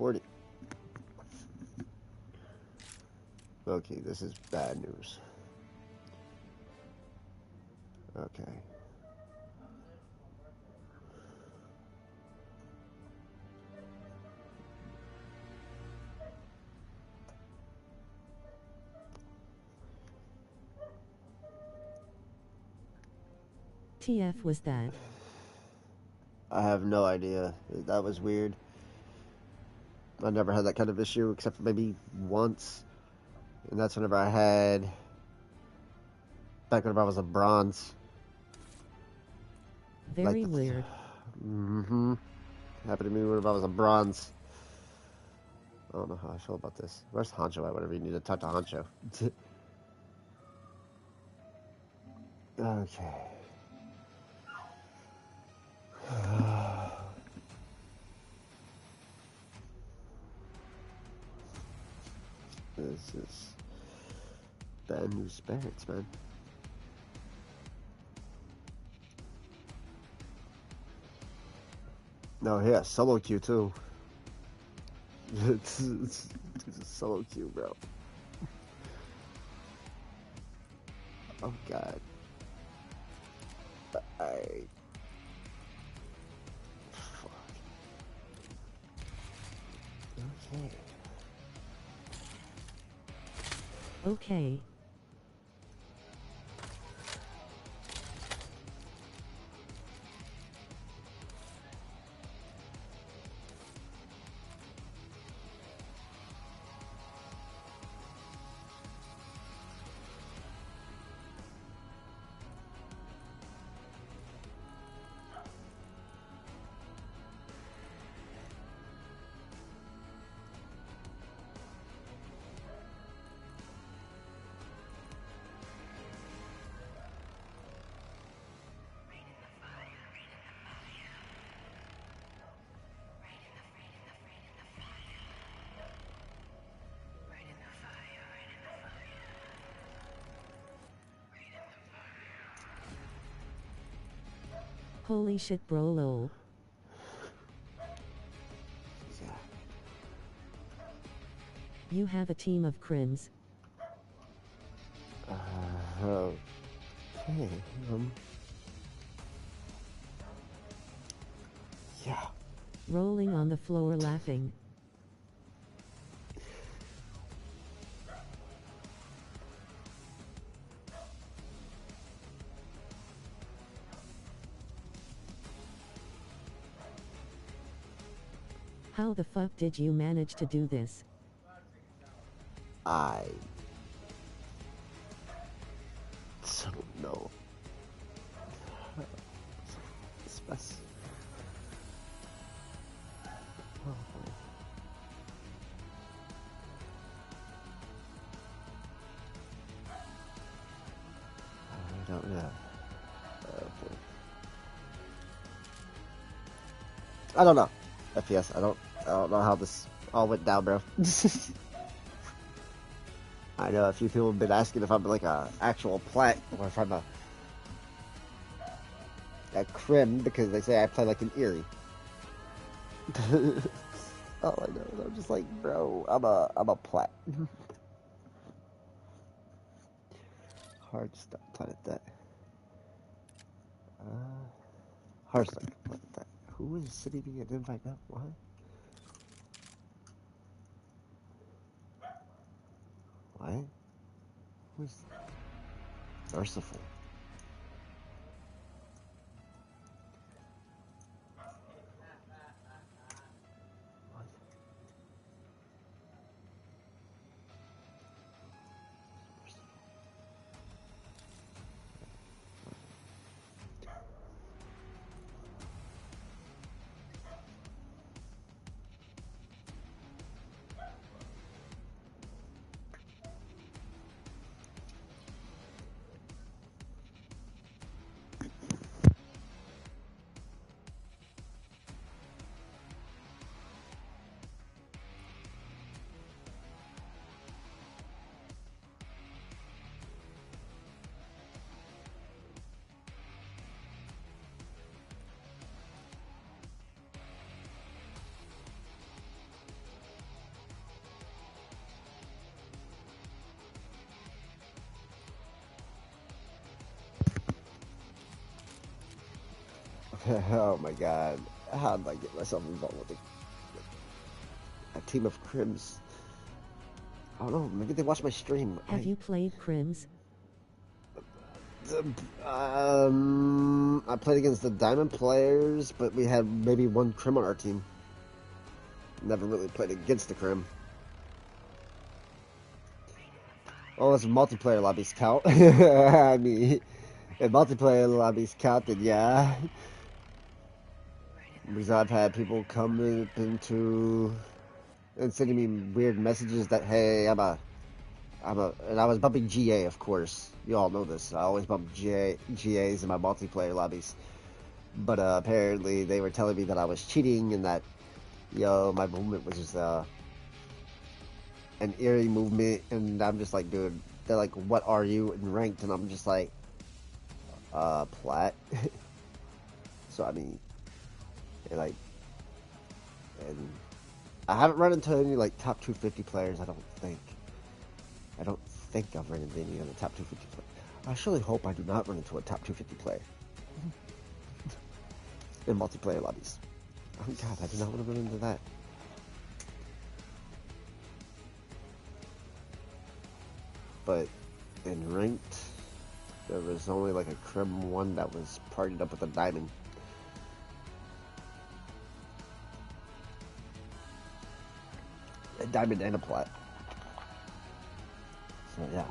recording. Okay, this is bad news. Okay. TF was that? I have no idea. That was weird. I never had that kind of issue except for maybe once. And that's whenever I had... Back whenever I was a bronze. Very weird. Mm-hmm. Happened to me whenever I was a bronze. I don't know how I feel about this. Where's Honcho at? Whatever you need to talk to Honcho. Okay. This is bad news spirits, man. No, yeah, solo queue too. it's a solo queue, bro. Oh god. Fuck. Okay. Okay. Holy shit, bro, lol. Yeah. You have a team of crins. Okay. Yeah. Rolling on the floor laughing. How the fuck did you manage to do this? I don't know. Space. Oh. I don't know. Okay. I don't know. FPS. I don't know how this all went down, bro. I know a few people have been asking if I'm like a actual plat or if I'm a crim because they say I play like an Eerie. All I know is I'm just like, bro, I'm a plat. Hard stuff. Planet that. Hard stuff. Planet that. Who is sending me an invite now? What? What? Who's merciful? What? Oh my god. How did I get myself involved with a team of crims? I don't know. Maybe they watch my stream. Have you played Crims? I played against the Diamond players, but we had maybe one crim on our team. Never really played against the crim. Oh, it's multiplayer lobbies count. I mean, if multiplayer lobbies count, then yeah. Because I've had people come into and sending me weird messages that, hey, and I was bumping GA, of course. You all know this. I always bump GAs in my multiplayer lobbies. But apparently they were telling me that I was cheating and that, my movement was just an eerie movement. And I'm just like, dude, they're like, what are you in ranked? And I'm just like, plat. So, I mean, like, and I haven't run into any, like, top 250 players, I don't think. I don't think I've run into any other top 250 players. I surely hope I do not run into a top 250 player in multiplayer lobbies. Oh god, I do not want to run into that. But in ranked, there was only like a crim one that was partied up with a diamond. A diamond and a plat. So yeah.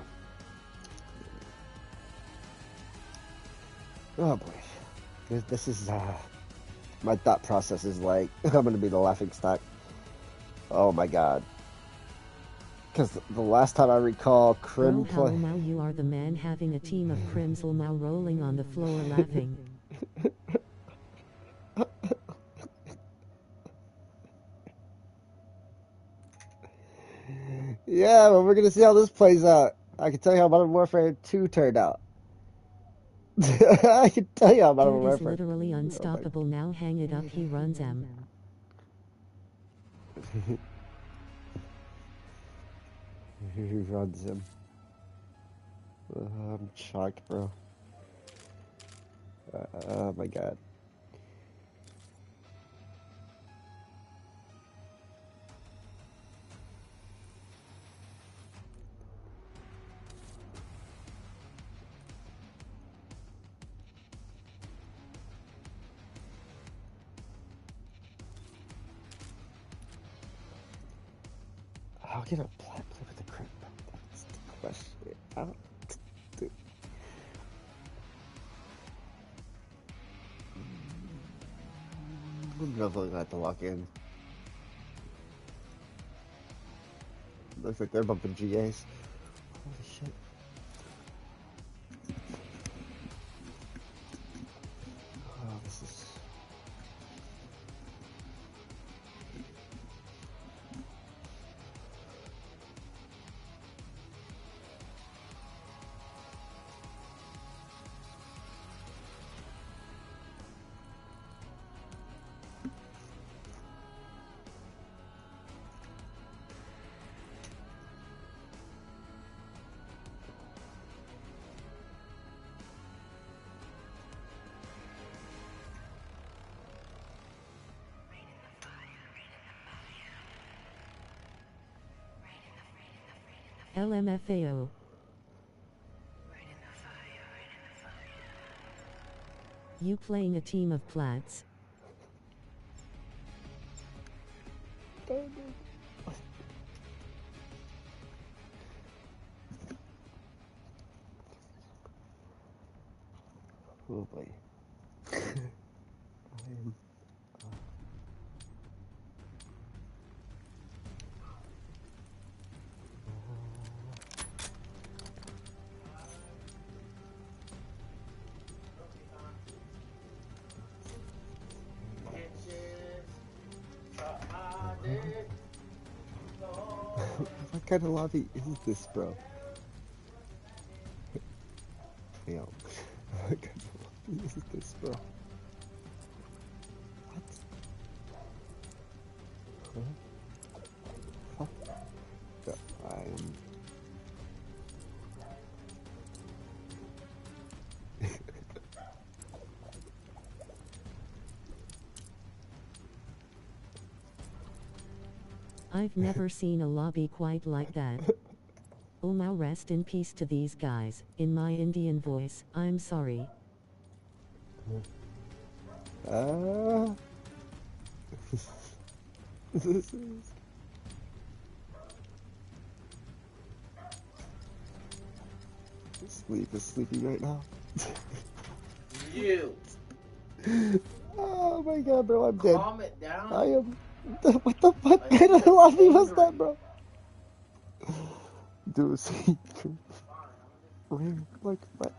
Oh boy. This is my thought process is like I'm gonna be the laughing stock. Oh my god. Because the last time I recall crim Bro, play. now you are the man having a team of crims now rolling on the floor laughing. Yeah, but we're gonna see how this plays out. I can tell you how Modern Warfare 2 turned out. I can tell you how Modern Dude is Warfare. literally unstoppable now. Hang it up, he runs M. Who runs him? I'm shocked, bro. Oh my god. How can a plat play with the crim? That's the question. Dude. I'm definitely gonna have to walk in. Looks like they're bumping GAs. Holy shit. Oh, this is. LMFAO. You playing a team of plats. Oh boy. I am. What kind of lobby is this, bro? Yo. What kind of lobby is this, bro? What? Huh? Fuck. I'm. I've never seen a lobby quite like that. Oh, now rest in peace to these guys. In my Indian voice, I'm sorry. This is... Sleep is sleepy right now. You. Oh my god, bro, I'm dead. Calm it down. I am... What the fuck kind of lobby was that, bro? Do a secret ring, like what?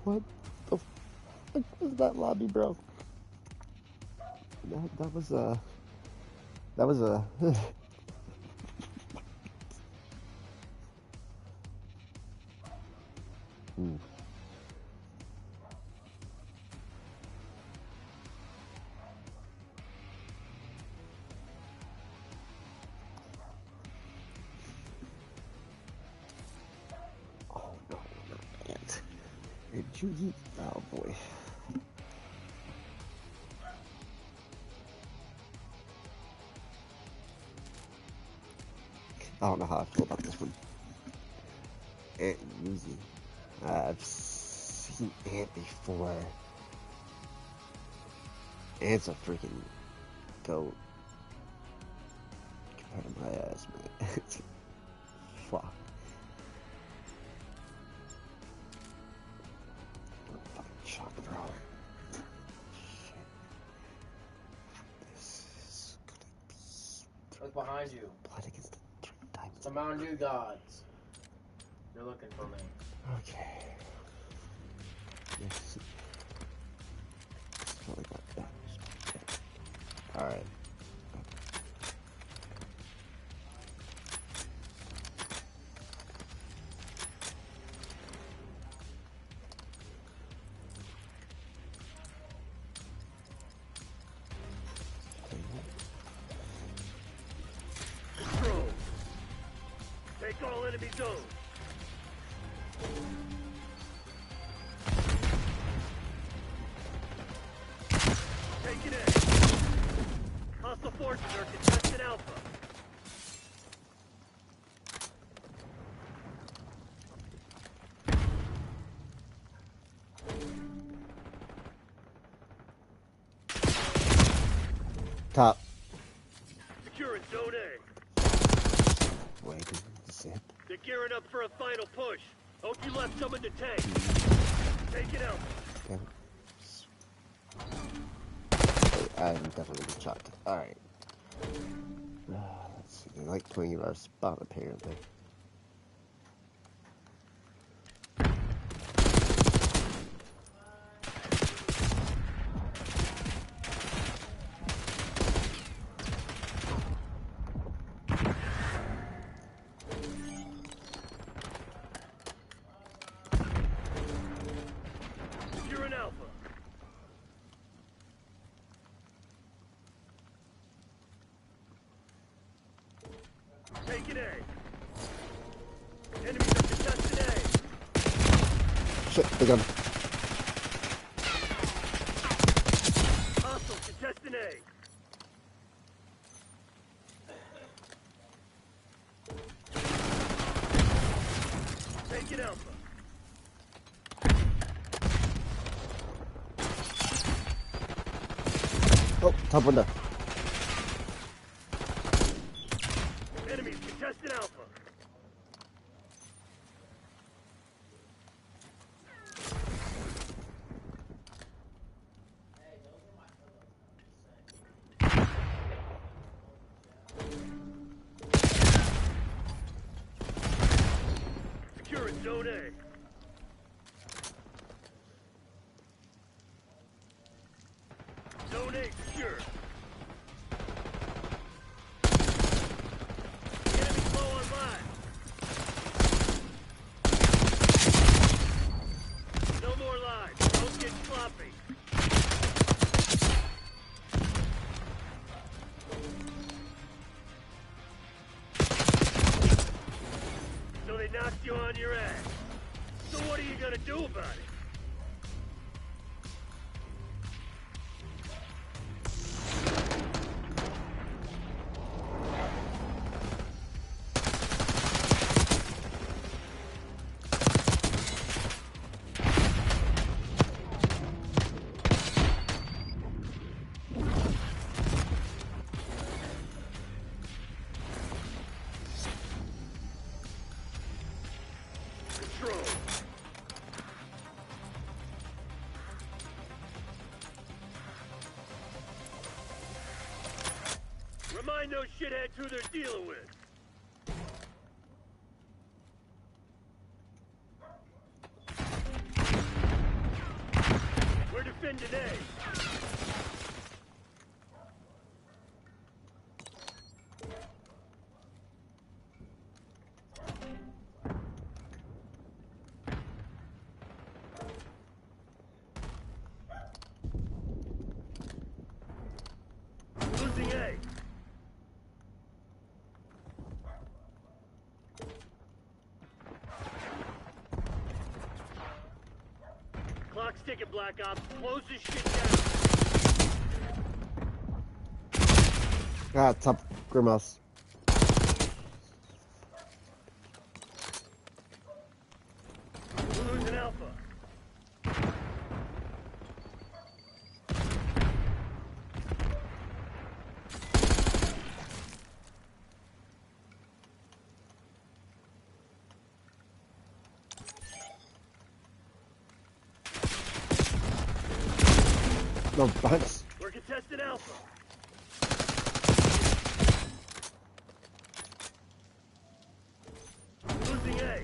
What the fuck was that lobby, bro? That was a... That was a... Oh no, not that. Did you eat? Oh boy. I don't know how I feel about this one. Ant Uzi. I've seen Ant before. Ant's a freaking goat. Compared to my ass, man. Fuck. Fucking shock, bro. Shit. This is gonna be... Look behind you. Blood against the diamonds. The Mountain Dew gods. They're looking for me. Okay. Yes. Really got that. Alright. Control. Take all enemy zones. Take it in. Hostile forces are contesting Alpha. Top. Securing Zone A. Wait, that's it. They're gearing up for a final push. Hope you left someone to tank. Take it out. Damn. I'm definitely gonna chuck. Alright. Let's see. They like playing our spot apparently. Securing Alpha. Take it A. Enemies are contesting A. Shit, they got him. Hostile contesting A. Take it Alpha. Oh, top window. Enemies contesting Alpha. Securing Zone A. Zone A secure. The enemy's low on lives. No more lives. Don't get sloppy. So they knock knocks you on your ass. So what are you gonna do about it? Control. Remind those shitheads who they're dealing with. We're defending A. Losing A. Clock's ticking, Black Ops. Close this shit down. Ah, top Grimhouse. We're losing Alpha. No, behind us. We're contesting Alpha. Losing A.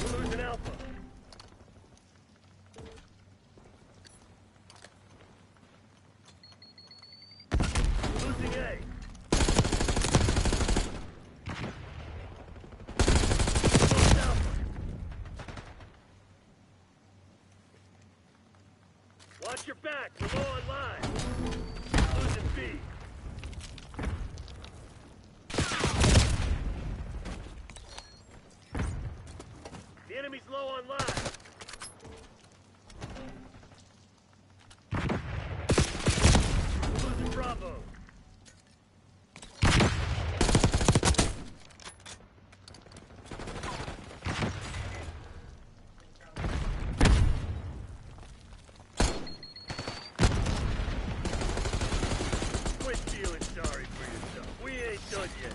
We're losing Alpha. Losing A. Lost Alpha. Watch your back. We're low on lives. Losing B. The enemy's low on lives. Losing Bravo. Quit feeling sorry for yourself. We ain't done yet.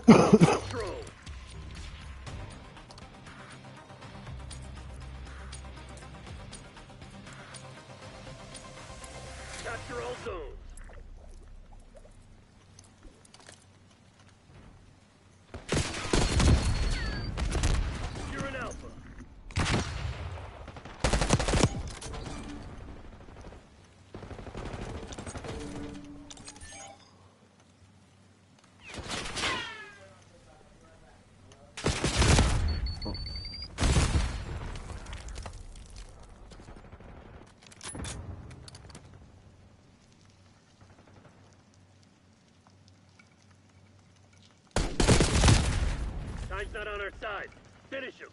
Control. Capture all zones. You're an Alpha. Time's not on our side. Finish him.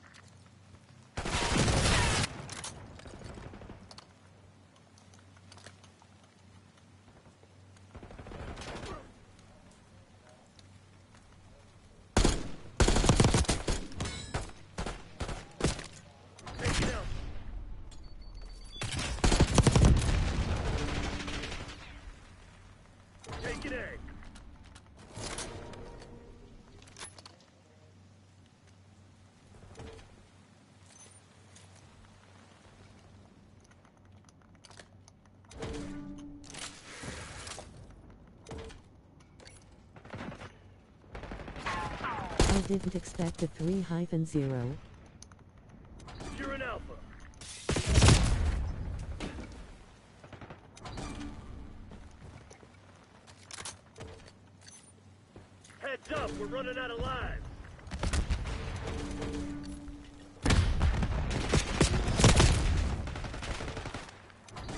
Take it out. Take it A. didn't expect a 3-0. You're an alpha. Heads up, we're running out of lives.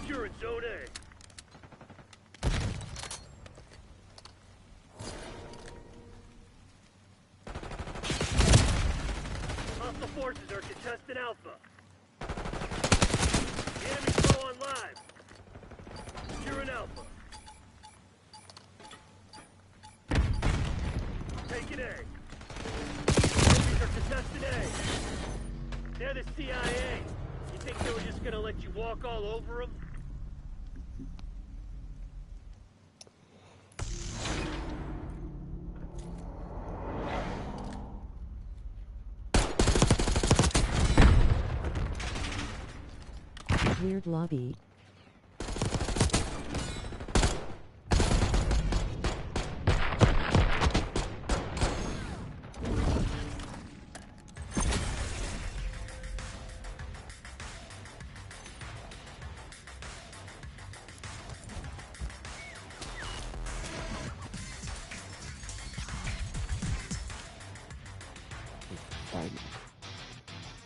You're in Zone A. Hostile forces are contesting Alpha. The enemy's low on lives. You're an Alpha. Taking A. Enemies are contesting A. They're the CIA. You think they were just gonna let you walk all over them? Weird lobby.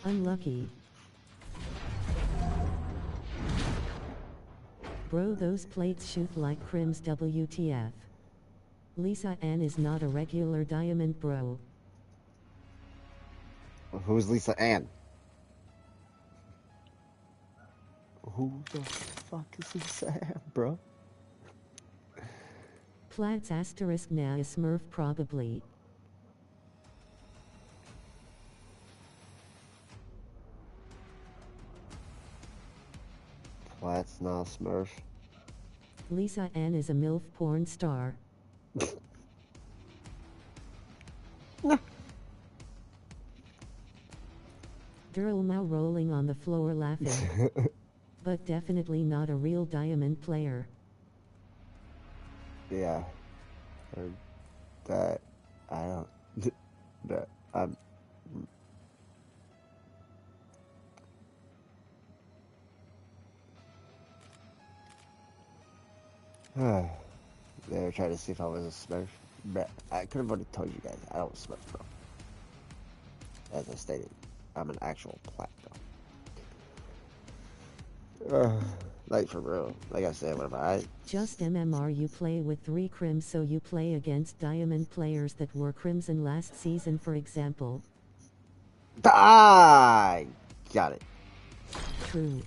Unlucky. Bro, those plates shoot like crims, WTF. Lisa Ann is not a regular diamond, bro. Who's Lisa Ann? Who the fuck is Lisa Ann, bro? Platts asterisk now is Smurf probably. Platts now Smurf. Lisa Ann is a MILF porn star. Girl now rolling on the floor laughing. But definitely not a real diamond player. Yeah. Or that. I don't. That. I'm. They were trying to see if I was a Smurf. But I could have already told you guys I don't Smurf, bro. As I stated, I'm an actual platinum. Like for real. Like I said, whatever. Just MMR, you play with 3 crims, so you play against diamond players that were crimson last season, for example. I got it. True.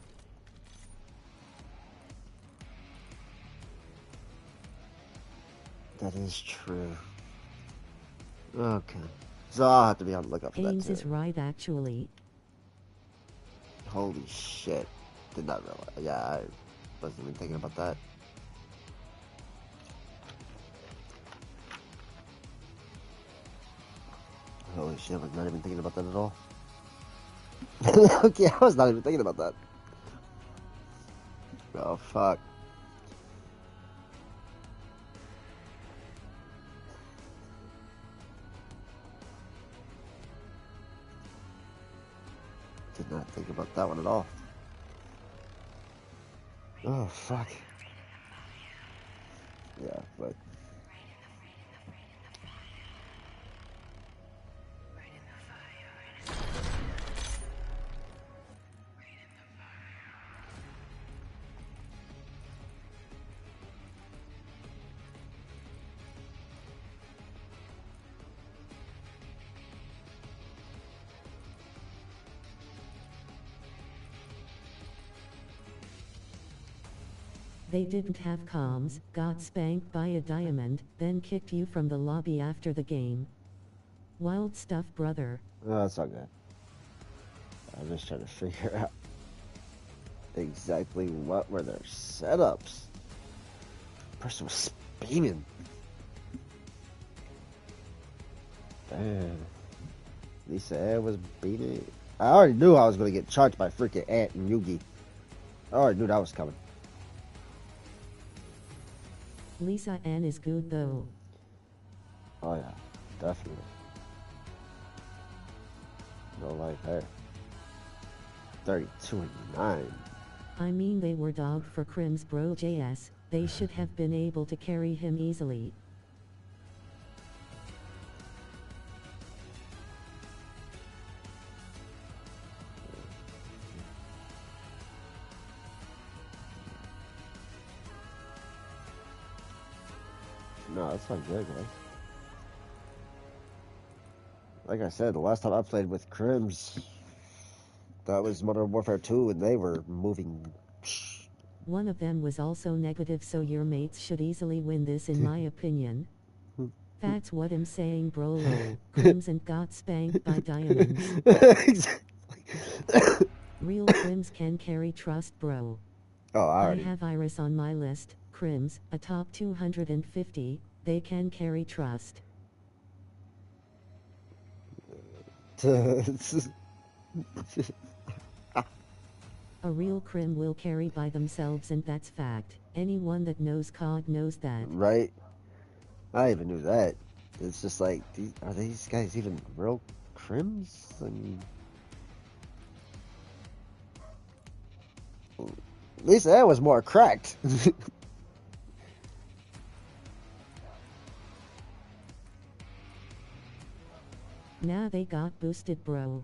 That is true. Okay. So I'll have to be on the lookout for Ames that is too. right, actually. Holy shit. Did not realize. Yeah, I wasn't even thinking about that. Holy shit, I was not even thinking about that at all. Okay, I was not even thinking about that. Oh, fuck. Did not think about that one at all. Oh, fuck. Yeah, but... They didn't have comms, got spanked by a diamond, then kicked you from the lobby after the game. Wild stuff, brother. No, that's not good. I'm just trying to figure out exactly what were their setups. The person was beaming. Damn. Lisa Ann was beaming. I already knew I was going to get charged by freaking Ant and Yugi. I already knew that was coming. Lisa Ann is good though. Oh yeah, definitely. No life there. 32 and 9. I mean they were dogged for crims bro JS, they should have been able to carry him easily. No, that's not good, guys. Like I said, the last time I played with Crims, that was Modern Warfare 2, and they were moving. One of them was also negative, so your mates should easily win this in my opinion. That's what I'm saying bro lol. Crims and got spanked by diamonds. Exactly. Real Crims can carry trust bro. Oh, I have Iris on my list, Crims, a top 250, they can carry trust. A real Crim will carry by themselves, and that's fact. Anyone that knows COD knows that. Right? I even knew that. It's just like, are these guys even real Crims? I mean, at least that was more cracked. Now they got boosted bro.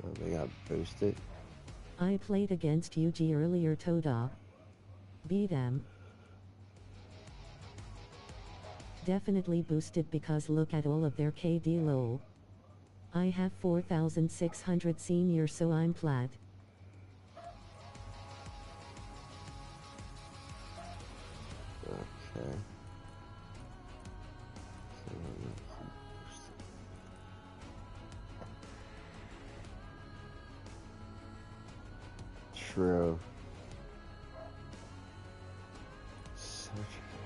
Oh, they got boosted. I played against UG earlier Toda. Beat them. Definitely boosted because look at all of their KD lol. I have 4,600 senior, so I'm plat. Okay. True.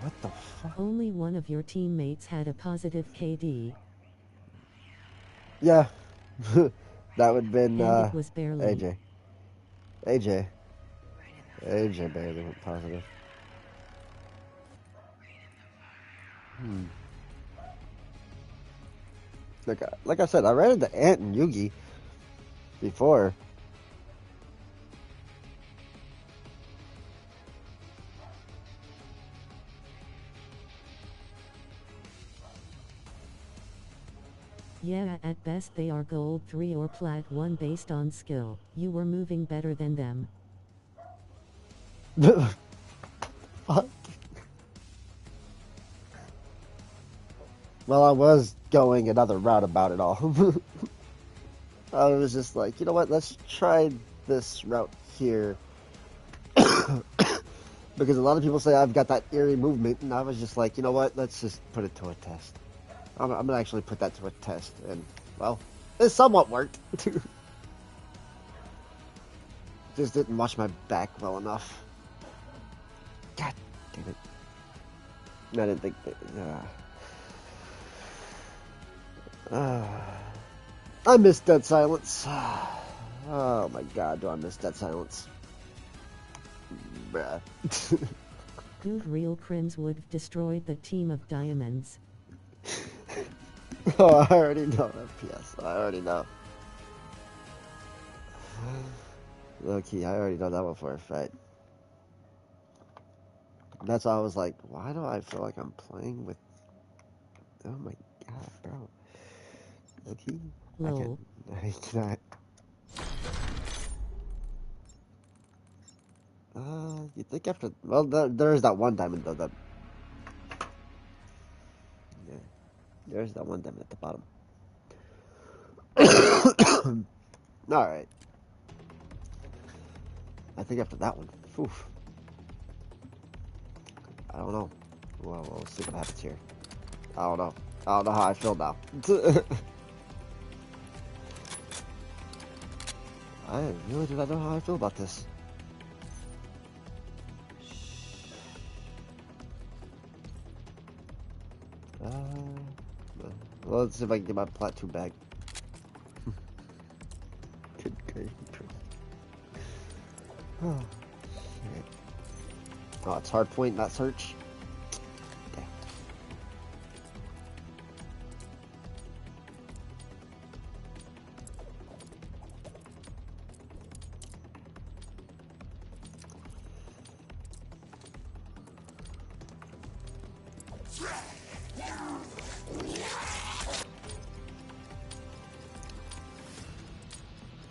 What the fuck? Only one of your teammates had a positive KD. Yeah. That would have been and it was barely. AJ barely went positive. Like I said, I ran into Ant and Yugi before. Yeah, at best they are gold 3 or plat 1 based on skill. You were moving better than them. Fuck. Well, I was going another route about it all. I was just like, you know what, let's try this route here. Because a lot of people say I've got that eerie movement, and I was just like, you know what, let's just put it to a test. I'm going to actually put that to a test, and, well, it somewhat worked. Just didn't watch my back well enough. God damn it. I didn't think that... I miss Dead Silence. Oh my god, do I miss Dead Silence. Bruh. Dude, real Crims would have destroyed the team of diamonds. Oh, I already know FPS. I already know. Low-key, I already know that one for a fact. That's why I was like, why do I feel like I'm playing with... Oh my god, bro. Low-key? Lol. I cannot... You think after... Well, there is that one diamond, though, that... Yeah. There's that one diamond at the bottom. Alright. I think after that one... Oof. I don't know. Well, we'll see what happens here. I don't know. I don't know how I feel now. I really do not know how I feel about this. Well, let's see if I can get my plateau back. Good grief. Oh, shit. Oh, it's hard point, not search. Damn.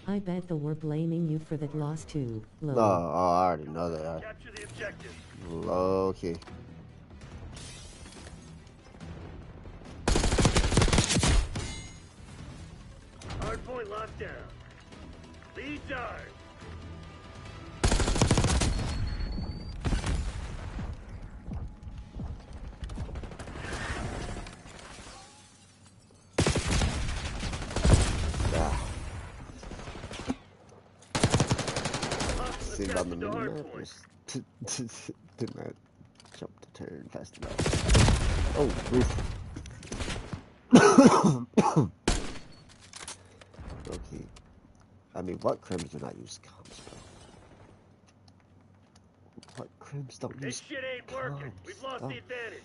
I bet they were blaming you for that loss too. No, Lol. I already know they are. Capture the objective. Low key. Hardpoint locked down. Lead's ours. Ah. Hostiles See have it on the captured the minimap. hardpoint. Just did not jump to turn fast enough. Oh, roof. Okay. I mean, what crims do not use comms, bro? What crims don't This use shit ain't working. comms? We've lost Oh. the advantage.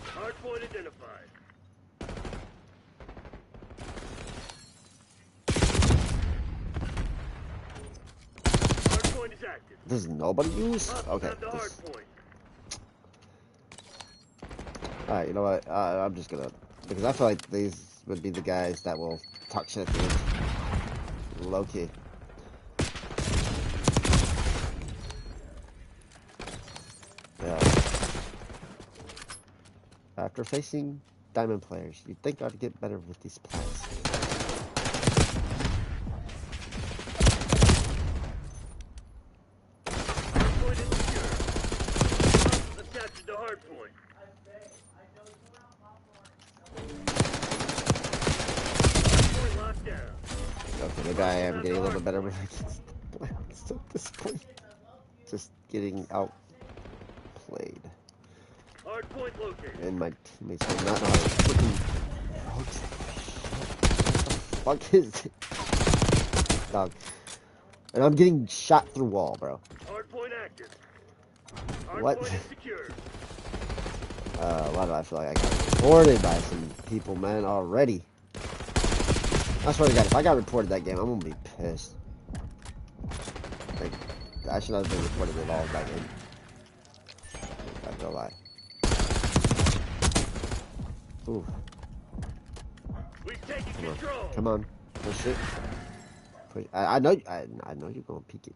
Hardpoint identified. Hardpoint is active. Does nobody use? Hostiles Okay. have the hardpoint. Alright, you know what? I'm just gonna... Because I feel like these would be the guys that will talk shit at the end. Low key. Yeah. After facing diamond players, you'd think I'd get better with these plants. Hardpoint is secure. Hostiles have captured the hardpoint. Hardpoint locked down. Okay, maybe I am getting a little bit better with these plants at this point. Just getting outplayed. Hardpoint located. And my teammates will not know how to freaking... What the fuck is it? Dog. And I'm getting shot through wall, bro. Hardpoint active. What? Hardpoint is secure. Why do I feel like I got reported by some people, man, already? I swear to God, if I got reported that game, I'm gonna be pissed. Like, I should not have been reported at all that game. I feel like. Ooh, We've taken control. come on, push it. Push. I know you're gonna peek it.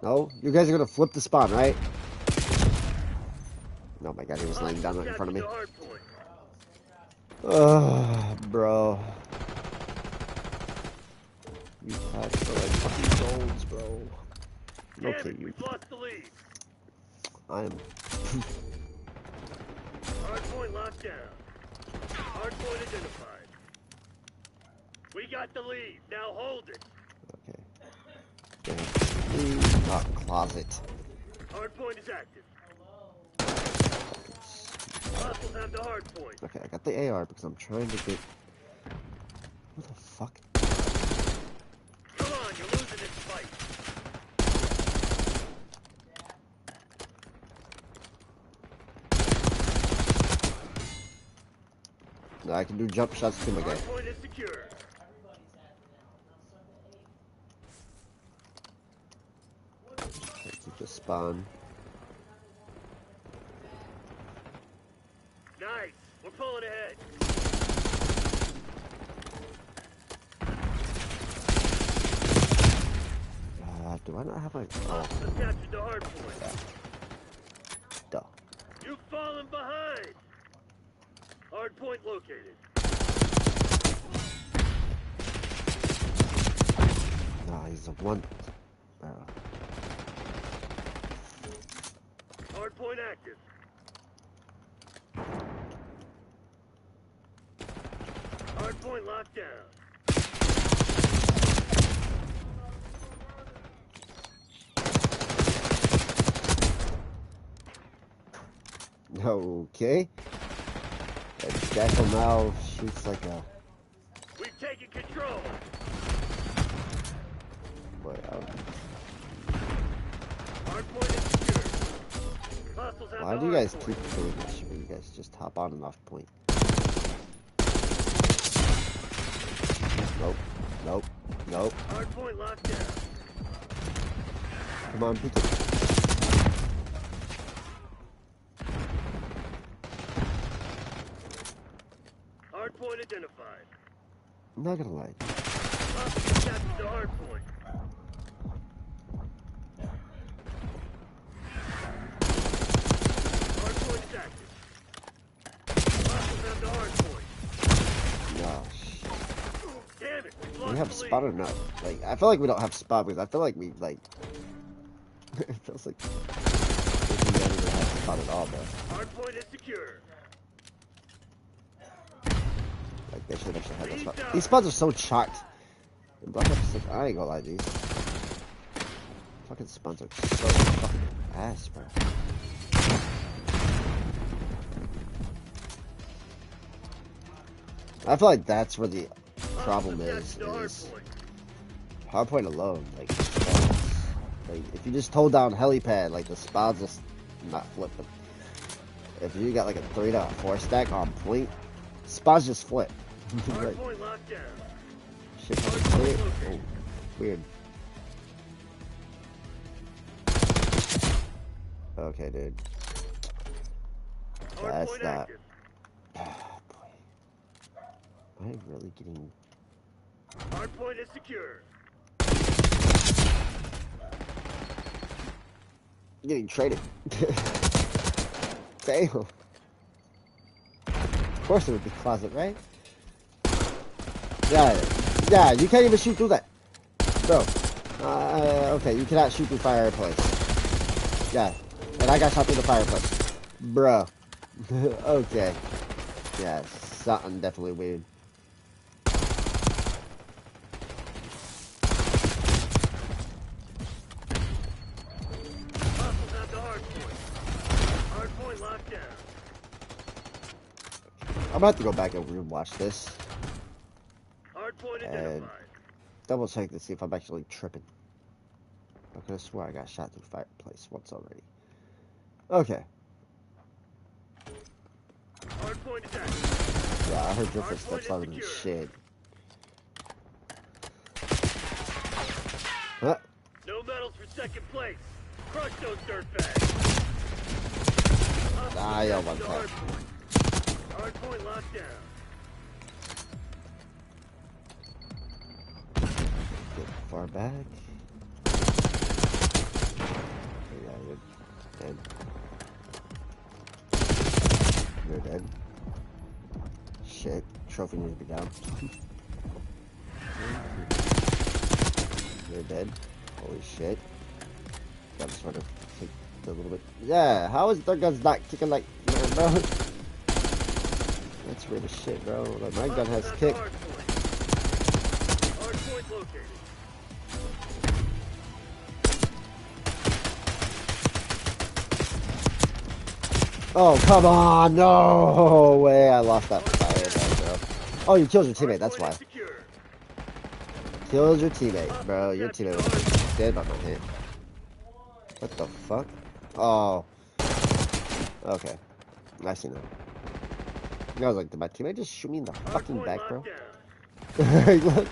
No, you guys are gonna flip the spawn, right? Oh my God, he was laying down right in front of me. Oh, bro. You have for like fucking golds, bro. Okay, you. We've lost the lead. I am. Hardpoint locked down. Hardpoint identified. We got the lead. Now hold it. Okay. Oh, closet. Hardpoint is active. Hostiles have the hardpoint. Okay, I got the AR because I'm trying to get. What the fuck? Come on, you're losing this fight. No, I can do jump shots too, my guy. Hardpoint is secure. Okay, keep the spawn. Nice. We're pulling ahead. Do I not have my? Oh, Hostiles captured the hardpoint. duh. You've fallen behind. Hardpoint located. Nah, he's a one. Hardpoint active. Hardpoint locked down. Okay. That jackal now shoots like a. We've taken control. Boy, Hardpoint is secure. Hostiles have why the do you guys hardpoint. keep doing this shit? You guys just hop on and off point. Nope. Nope. Nope. Hardpoint locked down. Come on, peek it. Hardpoint identified. I'm not gonna lie. Hostiles captured the hardpoint. spawn or no? Like, I feel like we don't have spawn because I feel like we, like... it feels like... we don't even have spawn at all, bro. Hardpoint is secure. Like, they should actually have that spawn. These spawns are so chocked. In Black Ops 6, I ain't gonna lie, these fucking spawns are so fucking ass, bro. I feel like that's where the problem is hardpoint alone. Like if you just hold down helipad, like the spawns just not flipping. If you got like a 3 to 4 stack on point, spawns just flip. Like, Hardpoint locked down. shit, weird. Oh, weird. Okay, dude. That's Hardpoint not. active. Am I really getting... Hardpoint is secure. getting traded? Damn. Of course it would be closet, right? Yeah, you can't even shoot through that. Bro. Okay, you cannot shoot through fireplace. Yeah, and I got shot through the fireplace. Bro. Okay. Yeah, something definitely weird. Hostiles at the hardpoint. Hardpoint locked down. I'm about to go back and rewatch this. Hardpoint And identified. double check to see if I'm actually tripping. I could have swore I got shot through fireplace once already. Okay. Hardpoint is active. Yeah, I heard your Hardpoint footsteps is louder than secure. shit. Huh? No medals for second place. Crush those dirtbags. Ah, yeah, one to tap. hardpoint. Hardpoint locked down. Get far back. Yeah, you're dead. You're dead. Shit. Trophy needs to be down. You're dead. Holy shit. Gotta sort of take a little bit. Yeah, how is their guns not kicking like man, bro? That's weird as shit, bro. Like my gun has kick. Hardpoint located. Oh, come on. No way. I lost that fire, bro. Oh, you killed your teammate. That's why. Killed your teammate, bro. Your teammate was dead by my hand. What the fuck? Oh. Okay. I see now. I was like, did my teammate just shoot me in the fucking back, bro? Look.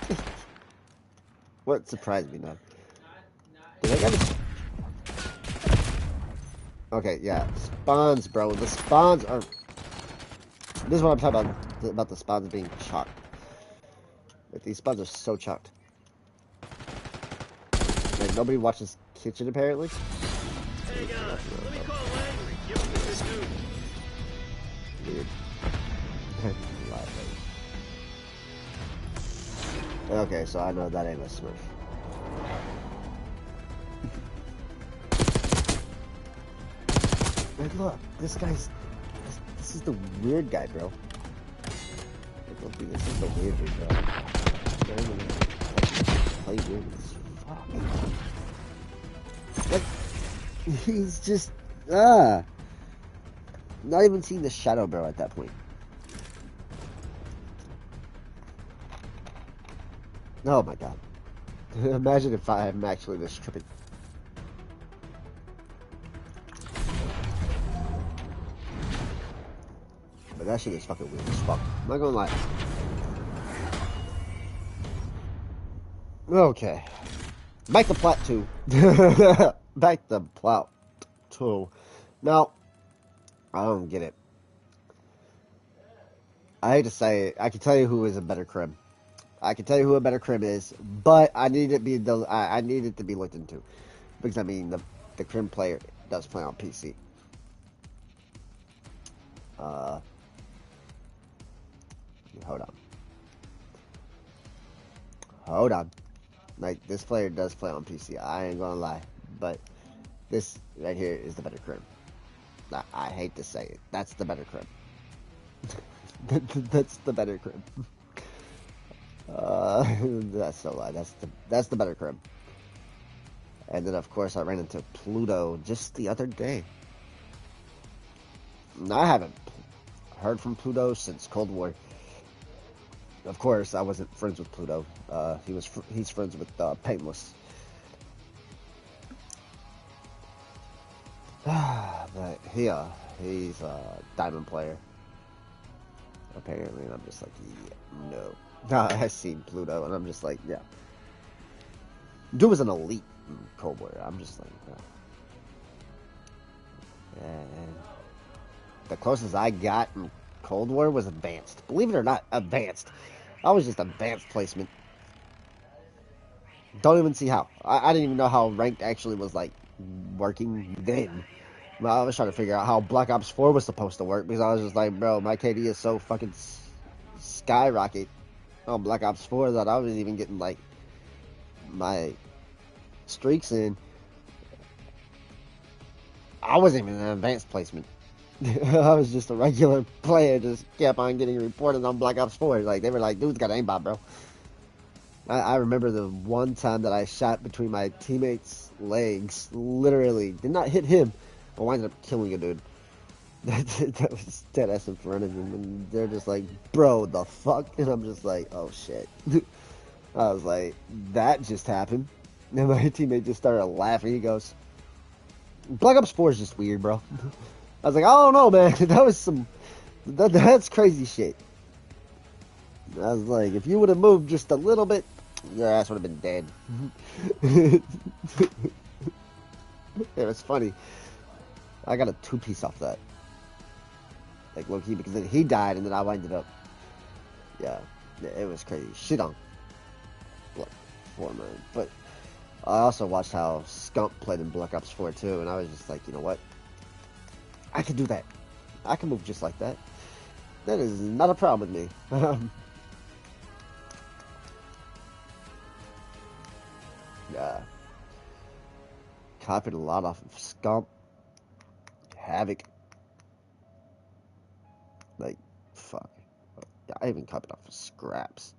What surprised me now? Did I get Okay, yeah. Spawns, bro. The spawns are... This is what I'm talking about the spawns being chocked. Like, these spawns are so chocked. Like, nobody watches Kitchen, apparently. Hang on. Let me call Langley. Give him the good news. Weird. Okay, so I know that ain't a Smurf. Like, look, this guy's... This is the weird guy, bro. Like, this is the weird dude, bro. Play weird as fuck. Like, he's just... Not even seeing the shadow, bro, at that point. Oh my god. Imagine if I'm actually just tripping. But that shit is fucking weird as fuck. I'm not gonna lie. Okay. Back to plot 2. Back to plot 2. Now, I don't get it. I hate to say it. I can tell you who is a better crim. I can tell you who a better crim is, but I need it I need it to be looked into. Because I mean the crim player does play on PC. Hold on. hold on. Like, this player does play on PC. I ain't gonna lie. But this right here is the better crib. I hate to say it. That's the better crib. That's the better crib. That's so lie. That's the better crib. And then, of course, I ran into Pluto just the other day. I haven't heard from Pluto since Cold War. Of course, I wasn't friends with Pluto. He's friends with Painless. But he's a diamond player. Apparently, and I'm just like, yeah, no. I seen Pluto, and I'm just like, yeah. Dude was an elite in Cold War. I'm just like, yeah. And the closest I got in Cold War was advanced. Believe it or not, advanced. I was just advanced placement. Don't even see how. I didn't even know how ranked actually was, like, working then. Well, I was trying to figure out how Black Ops 4 was supposed to work, because I was just like, bro, my KD is so fucking skyrocket on Black Ops 4 that I was even getting, like, my streaks in. I wasn't even an advanced placement. I was just a regular player, just kept on getting reported on Black Ops 4. Like, they were like, dude's got aimbot, bro. I remember the one time that I shot between my teammates' legs, literally, did not hit him, but wound up killing a dude. That was dead ass in front of him, and they're just like, bro, the fuck? And I'm just like, oh shit. I was like, that just happened. And my teammate just started laughing. He goes, Black Ops 4 is just weird, bro. I was like, I don't know, man. That was that's crazy shit. I was like, if you would have moved just a little bit, your ass would have been dead. It was funny. I got a 2-piece off that. Like, low-key, because then he died, and then I winded up. Yeah, it was crazy. Shit on Black 4, man. But I also watched how Scump played in Black Ops 4, too, and I was just like, you know what? I can do that. I can move just like that. That is not a problem with me. Yeah. Copied a lot off of Scump. Havoc. Like, fuck. Yeah, I even copied off of Scraps.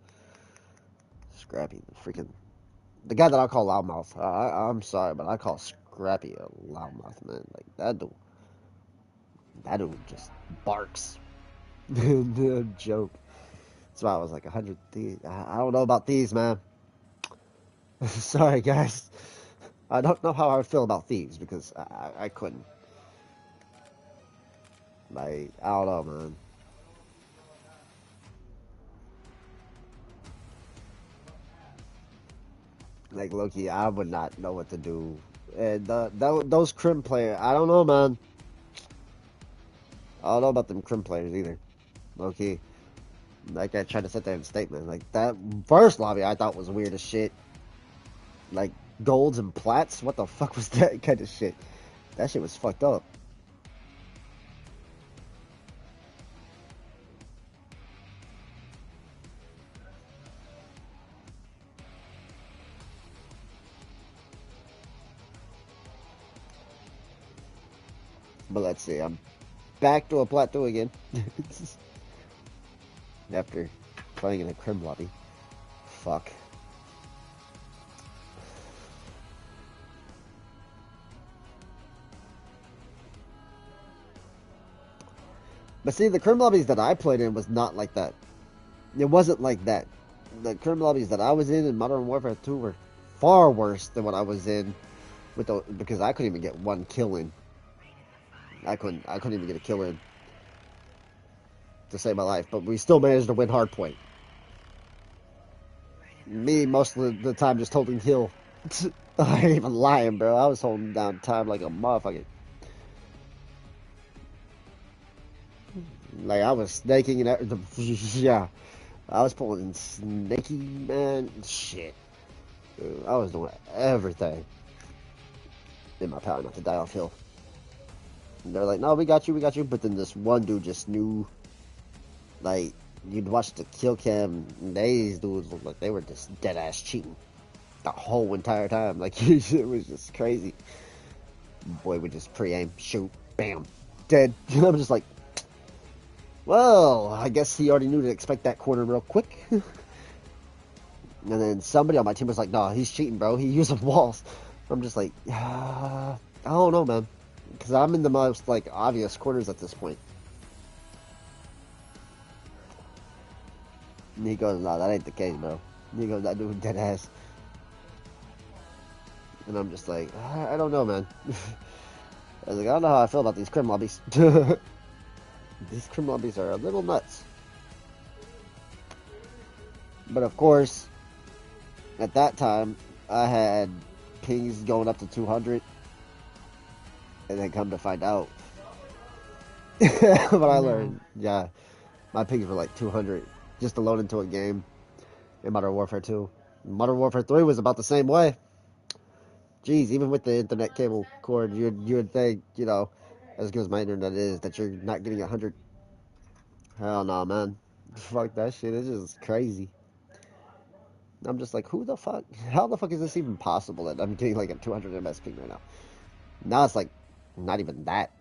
Scrappy, the guy that I call Loudmouth. I'm sorry, but I call Scrappy a Loudmouth, man. Like, that dude just barks. No joke. That's why I was like 100 thieves. I don't know about thieves, man. Sorry, guys. I don't know how I would feel about thieves because I couldn't. Like, I don't know, man. Like, Loki, I would not know what to do. And those crim players, I don't know, man. I don't know about them crim players either. Loki. Like, I tried to set that in statement. Like, that first lobby I thought was weird as shit. Like, golds and plats? What the fuck was that kind of shit? That shit was fucked up. But let's see, I'm back to a plateau again. After playing in a crim lobby. Fuck. But see, the crim lobbies that I played in was not like that. It wasn't like that. The crim lobbies that I was in Modern Warfare 2 were far worse than what I was in because I couldn't even get one kill in. I couldn't even get a kill in to save my life, but we still managed to win hardpoint. Me, most of the time, just holding hill. I ain't even lying, bro. I was holding down time like a motherfucker. Like, I was snaking and yeah. I was pulling snaky, man. Shit. Dude, I was doing everything in my power not to die off hill. And they're like, no, we got you. But then this one dude just knew, like, you'd watch the kill cam, and these dudes looked like they were just dead ass cheating the whole entire time. Like it was just crazy. Boy would just pre-aim, shoot, bam, dead. I'm just like, well, I guess he already knew to expect that corner real quick. And then somebody on my team was like, "No, he's cheating, bro. He using walls." I'm just like, I don't know, man, because I'm in the most like obvious corners at this point. And he goes, "No, that ain't the case, bro." And he goes, "That dude dead ass." And I'm just like, I don't know, man. I was like, I don't know how I feel about these crim lobbies. These crim lobbies are a little nuts. But of course, at that time, I had pings going up to 200. And then come to find out. But I learned, yeah, my pings were like 200 just to load into a game in Modern Warfare 2. Modern Warfare 3 was about the same way. Jeez, even with the internet cable cord, you would think, you know, as good as my internet is, that you're not getting 100. Hell no, man. Fuck that shit. It's just crazy. I'm just like, who the fuck? How the fuck is this even possible that I'm getting like a 200 MS ping right now? Now it's like, not even that.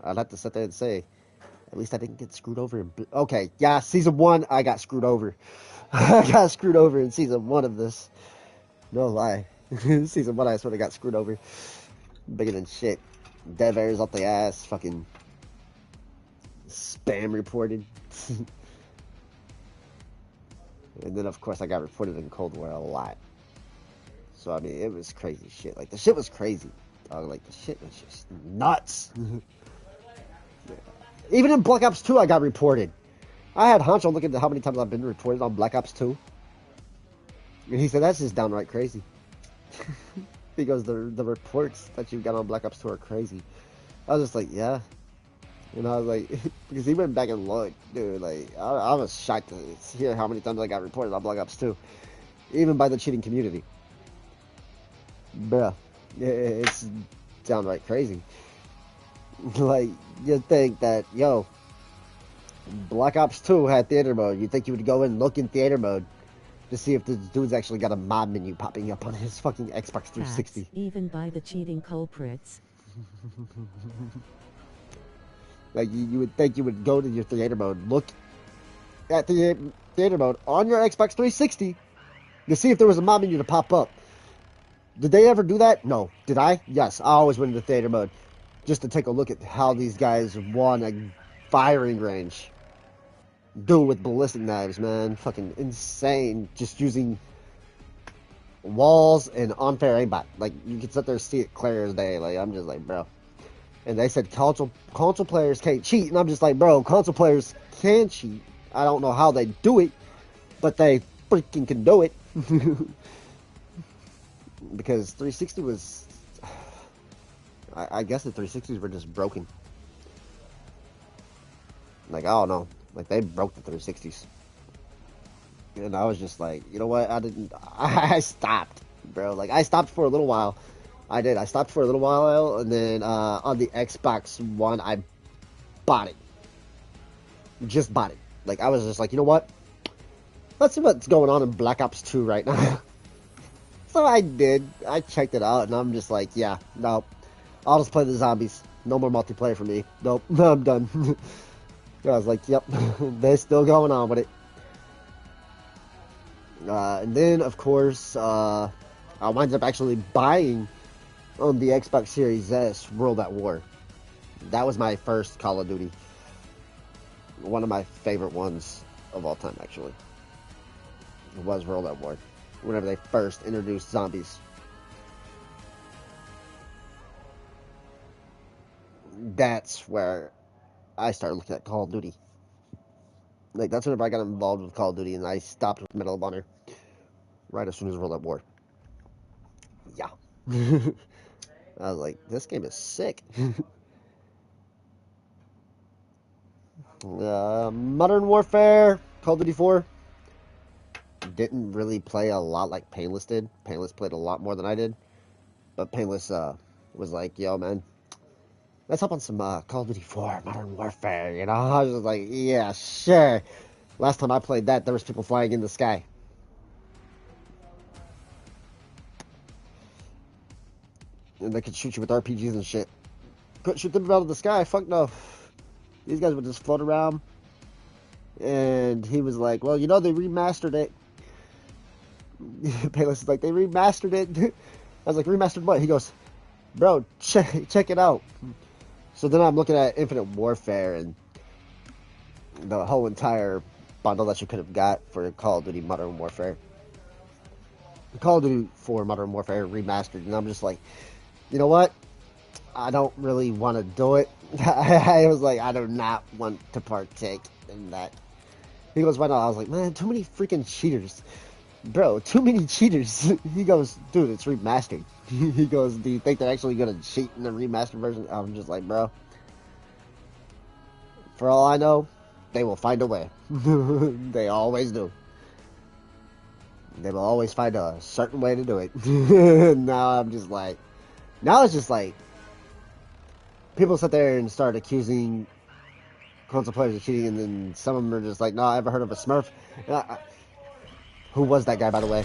I'd have to sit there and say, at least I didn't get screwed over. Okay, yeah, season 1, I got screwed over. I got screwed over in season 1 of this. No lie. Season 1, I sort of got screwed over. Bigger than shit. Dev airs up the ass. Fucking spam reported. And then, of course, I got reported in Cold War a lot. So, I mean, it was crazy shit. Like, the shit was crazy. Like, the shit was just nuts. Even in Black Ops 2, I got reported. I had Honcho look into how many times I've been reported on Black Ops 2. And he said, that's just downright crazy. Because the reports that you got on Black Ops 2 are crazy. I was just like, yeah. And I was like, because he went back and looked, dude, like, I was shocked to hear how many times I got reported on Black Ops 2. Even by the cheating community. Bruh. It's downright crazy. Like, you'd think that, yo, Black Ops 2 had theater mode. You'd think you would go and look in theater mode to see if the dude's actually got a mod menu popping up on his fucking Xbox 360. Facts, even by the cheating culprits. Like, you would think you would go to your theater mode, look at the theater mode on your Xbox 360 to see if there was a mod menu to pop up. Did they ever do that? No. Did I? Yes. I always went into theater mode just to take a look at how these guys won a firing range. Dude with ballistic knives, man. Fucking insane. Just using walls and unfair aimbot. Like, you can sit there and see it clear as day. Like, I'm just like, bro. And they said console players can't cheat. And I'm just like, bro, console players can cheat. I don't know how they do it, but they freaking can do it. Because 360 was... I guess the 360s were just broken. Like, I don't know. Like, they broke the 360s. And I was just like, you know what? I stopped, bro. Like, I stopped for a little while. I did. I stopped for a little while, and then on the Xbox One, I bought it. Just bought it. Like, I was just like, you know what? Let's see what's going on in Black Ops 2 right now. So I did. I checked it out, and I'm just like, yeah, no. I'll just play the zombies. No more multiplayer for me. Nope, I'm done. I was like, yep, they're still going on with it. And then, of course, I wound up actually buying on the Xbox Series S World at War. That was my first Call of Duty. One of my favorite ones of all time, actually. It was World at War. Whenever they first introduced zombies. That's where I started looking at Call of Duty. Like, that's whenever I got involved with Call of Duty, and I stopped with Medal of Honor right as soon as World at War. Yeah. I was like, this game is sick. Modern Warfare, Call of Duty 4. Didn't really play a lot like Painless did. Painless played a lot more than I did. But Painless was like, yo, man, let's hop on some Call of Duty 4 Modern Warfare. You know, I was just like, yeah, sure. Last time I played that, there was people flying in the sky. And they could shoot you with RPGs and shit. Couldn't shoot them out of the sky. Fuck no. These guys would just float around. And he was like, well, you know, they remastered it. Payless is like, they remastered it. I was like, remastered what? He goes, bro, check it out. So then I'm looking at Infinite Warfare and the whole entire bundle that you could have got for Call of Duty Modern Warfare. Call of Duty 4 Modern Warfare remastered. And I'm just like, you know what? I don't really want to do it. I was like, I do not want to partake in that. He goes, why not? I was like, man, too many freaking cheaters. Bro, too many cheaters. He goes, dude, it's remastered. He goes, do you think they're actually going to cheat in the remastered version? I'm just like, bro. For all I know, they will find a way. They always do. They will always find a certain way to do it. Now I'm just like, now it's just like, people sit there and start accusing console players of cheating, and then some of them are just like, no, I ever heard of a Smurf? Who was that guy, by the way?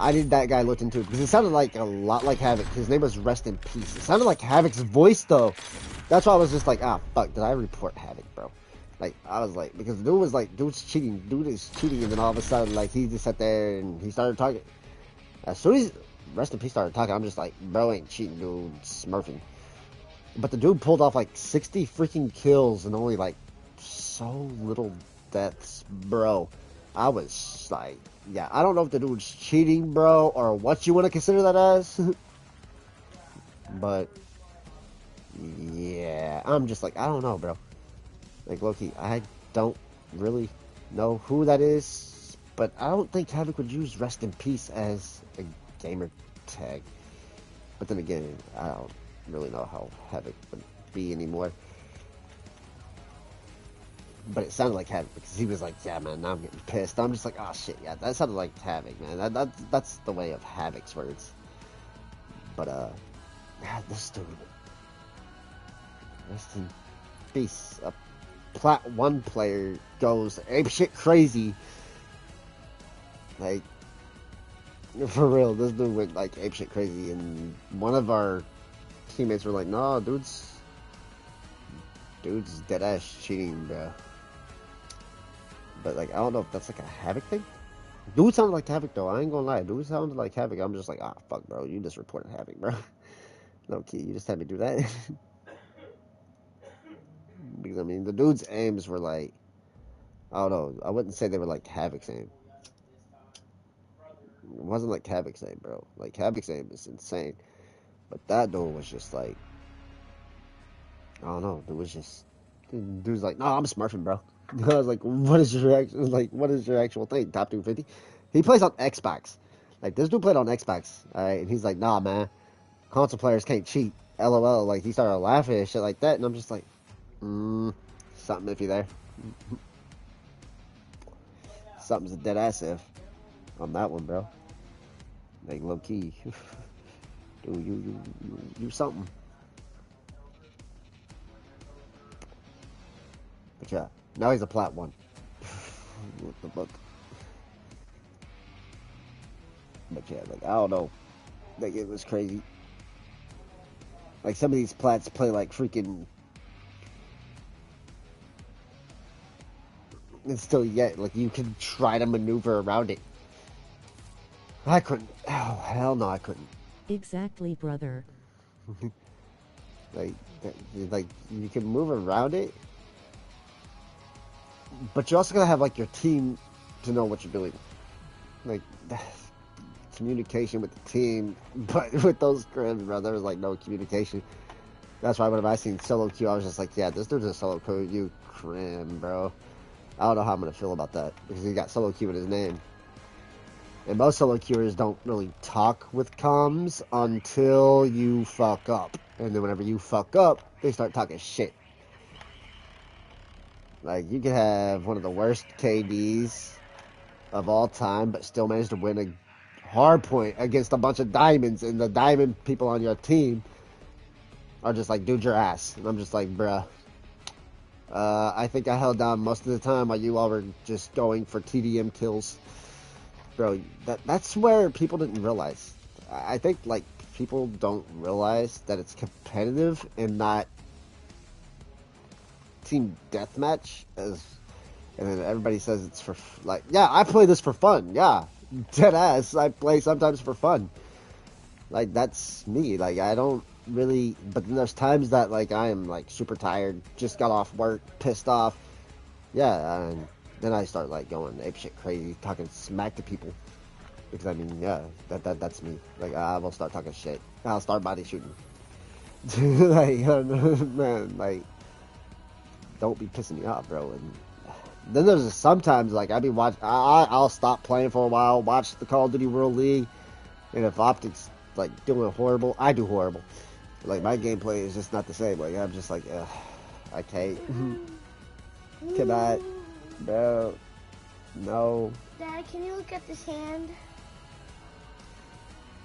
I need that guy looked into, because it sounded like a lot like Havoc. His name was Rest in Peace. It sounded like Havoc's voice, though. That's why I was just like, ah, fuck, did I report Havoc, bro? Like, I was like, because the dude was like, dude is cheating, and then all of a sudden, like, he just sat there and he started talking. As soon as Rest in Peace started talking, I'm just like, bro ain't cheating, dude, smurfing. But the dude pulled off like 60 freaking kills and only like so little deaths, bro. I was like, yeah, I don't know if the dude's cheating, bro, or what you want to consider that as. But yeah, I'm just like, I don't know, bro. Like, low-key, I don't really know who that is, but I don't think Havoc would use Rest in Peace as a gamer tag. But then again, I don't really know how Havoc would be anymore. But it sounded like Havoc, because he was like, yeah, man, now I'm getting pissed. I'm just like, oh, shit, yeah, that sounded like Havoc, man. That's the way of Havoc's words. But, this dude, Rest in Peace, a Plat 1 player goes apeshit crazy. Like, for real, this dude went, like, apeshit crazy, and one of our teammates were like, no, dude's dead ass cheating, bro. But like, I don't know if that's like a Havoc thing. Dude sounded like Havoc though. I ain't gonna lie. Dude sounded like Havoc. I'm just like, ah, fuck, bro. You just reported Havoc, bro. No key. You just had me do that. Because I mean, the dude's aims were like, I don't know. I wouldn't say they were like Havoc's aim. It wasn't like Havoc's aim, bro. Like Havoc's aim is insane. But that dude was just like, I don't know. Dude's like, no, I'm smurfing, bro. I was like, what is your actual thing? Top 250? He plays on Xbox. Like, this dude played on Xbox, alright? And he's like, nah, man. Console players can't cheat. LOL. Like, he started laughing and shit like that. And I'm just like, something iffy there. Something's a dead ass if on that one, bro. Like, low key. Dude, you something. But yeah. Now he's a Plat 1. What the fuck? But yeah, like, I don't know. Like, it was crazy. Like, some of these Plats play like freaking... And still yet, like, you can try to maneuver around it. I couldn't. Oh, hell no, I couldn't. Exactly, brother. like, you can move around it. But you also gotta have, like, your team to know what you're doing. Like, communication with the team. But with those scrims, bro, there was, like, no communication. That's why whenever I seen solo queue, I was just like, yeah, this dude's a solo queue, you crim, bro. I don't know how I'm gonna feel about that. Because he got solo queue in his name. And most solo queuers don't really talk with comms until you fuck up. And then whenever you fuck up, they start talking shit. Like, you could have one of the worst KDs of all time, but still manage to win a hard point against a bunch of diamonds, and the diamond people on your team are just like, dude, your ass. And I'm just like, bruh. I think I held down most of the time while you all were just going for TDM kills. Bro, that's where people didn't realize. I think, like, people don't realize that it's competitive and not team deathmatch. And then everybody says it's for, like, yeah, I play this for fun. Yeah, dead ass. I play sometimes for fun. Like, that's me. Like, I don't really, but then there's times that, like, I am, like, super tired, just got off work, pissed off. Yeah, and then I start, like, going apeshit crazy, talking smack to people. Because, I mean, yeah, that's me. Like, I will start talking shit. I'll start body shooting. Like, man, like, don't be pissing me off, bro. And then there's sometimes, like, I'll stop playing for a while, watch the Call of Duty World League, and if Optics, like, doing horrible, I do horrible. Like, my gameplay is just not the same. Like, I'm just like, ugh, I can't. Come on, bro. No. Dad, can you look at this hand?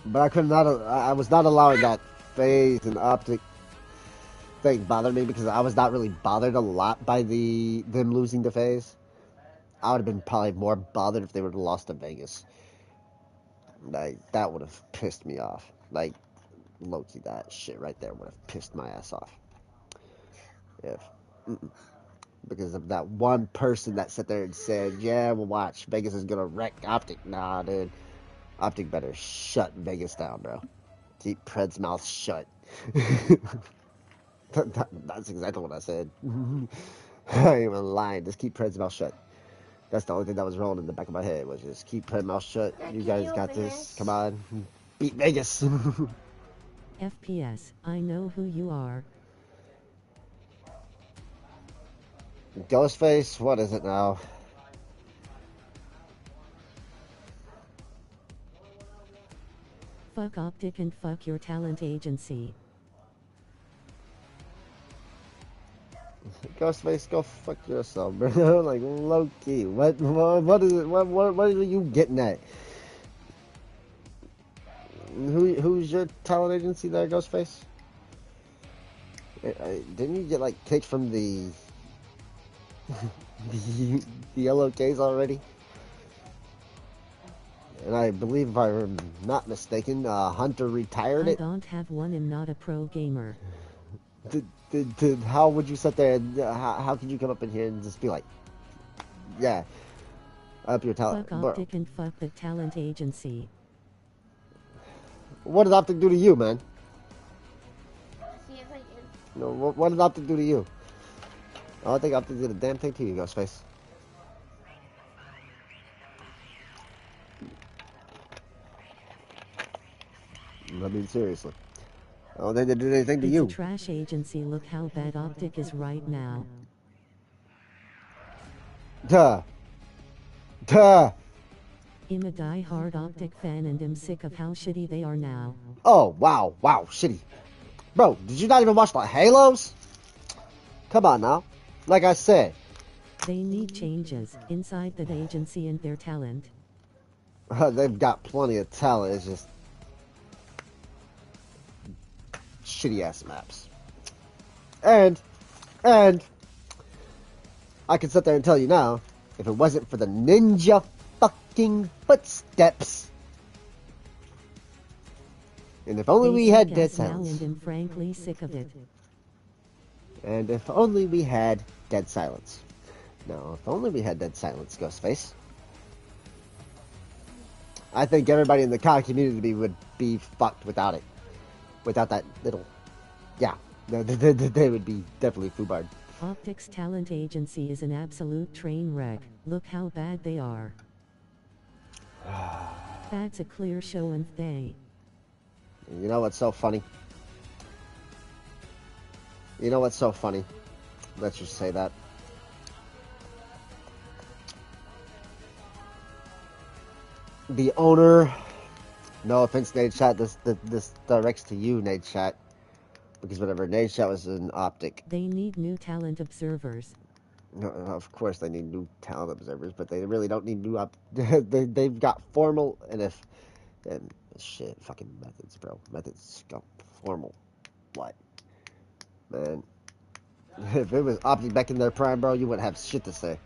But I was not allowing that phase and optic thing bother me because I was not really bothered a lot by them losing the phase. I would have been probably more bothered if they would have lost to Vegas. Like, that would have pissed me off. Like, low-key, that shit right there would have pissed my ass off. If, because of that one person that sat there and said, yeah, well, watch, Vegas is gonna wreck Optic. Nah, dude. Optic better shut Vegas down, bro. Keep Pred's mouth shut. That's exactly what I said. I ain't even lying. Just keep Pred's mouth shut. That's the only thing that was rolling in the back of my head, was just keep Pred's mouth shut. Dad, You can guys you got open this. this? Come on. Beat Vegas. FPS, I know who you are. Ghostface, what is it now? Fuck Optic and fuck your talent agency. Ghostface, go fuck yourself, bro. Like, low key. What is it? What are you getting at? Who's your talent agency there, Ghostface? Didn't you get, like, kicked from the the yellow case already? And I believe, if I'm not mistaken, Hunter retired I it. don't have one, I'm not a pro gamer. How would you sit there and how could you come up in here and just be like, yeah, up your talent? Fuck Optic and fuck the talent agency. What did Optic do to you, man? See if I can. No, what did Optic do to you? I don't think Optic did a damn thing to you, Ghostface. I mean, seriously. Oh, they didn't do anything to It's you. a trash agency, look how bad Optic is right now. Duh. Duh. I'm a die-hard Optic fan and am sick of how shitty they are now. Oh, wow, shitty. Bro, did you not even watch the Halos? Come on now. Like I said. They need changes inside that agency and their talent. They've got plenty of talent, it's just shitty-ass maps. And I can sit there and tell you now, if it wasn't for the ninja fucking footsteps, and if only we had dead silence. Now and am frankly sick of it. And if only we had dead silence. No, if only we had dead silence, Ghostface. I think everybody in the COD community would be fucked without it. Without that little... Yeah, they would be definitely foobarred. Optic's talent agency is an absolute train wreck. Look how bad they are. That's a clear show and they. You know what's so funny? You know what's so funny? Let's just say that. The owner... No offense, Nade Chat. This directs to you, Nade Chat. Because whatever, Nade Chat was an Optic. They need new talent observers. No, of course they need new talent observers, but they really don't need new they've got formal and shit, fucking methods, bro. Methods got formal. What? Man, if it was Optic back in their prime, bro, you wouldn't have shit to say.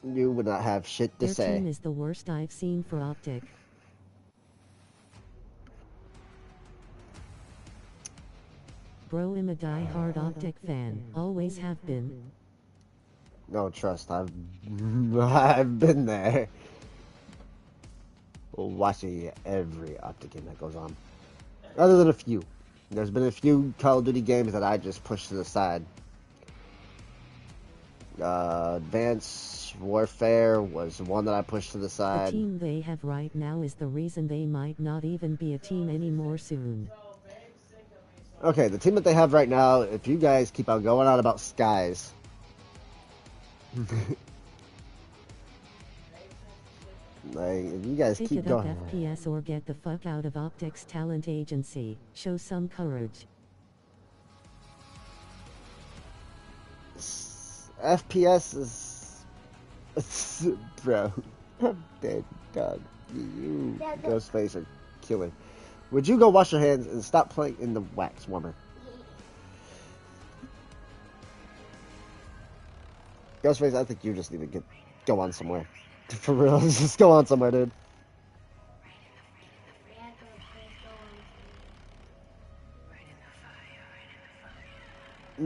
You would not have shit to Their say. team is the worst I've seen for Optic. Bro, I'm a die-hard Optic fan. Always have been. No, trust, I've I've been there. Watching every Optic game that goes on. Other than a few. There's been a few Call of Duty games that I just pushed to the side. Advanced Warfare was one that I pushed to the The side. team they have right now is the reason they might not even be a team anymore soon. Okay, the team that they have right now, if you guys keep on going on about Skies. Like, if you guys Pick keep it up going. FPS or get the fuck out of Optic's talent agency. Show some courage. FPS is. Bro. I'm dead, dog. You, Ghostface, are killing. Would you go wash your hands and stop playing in the wax warmer? Ghostface, I think you just need to go on somewhere. For real, just go on somewhere, dude.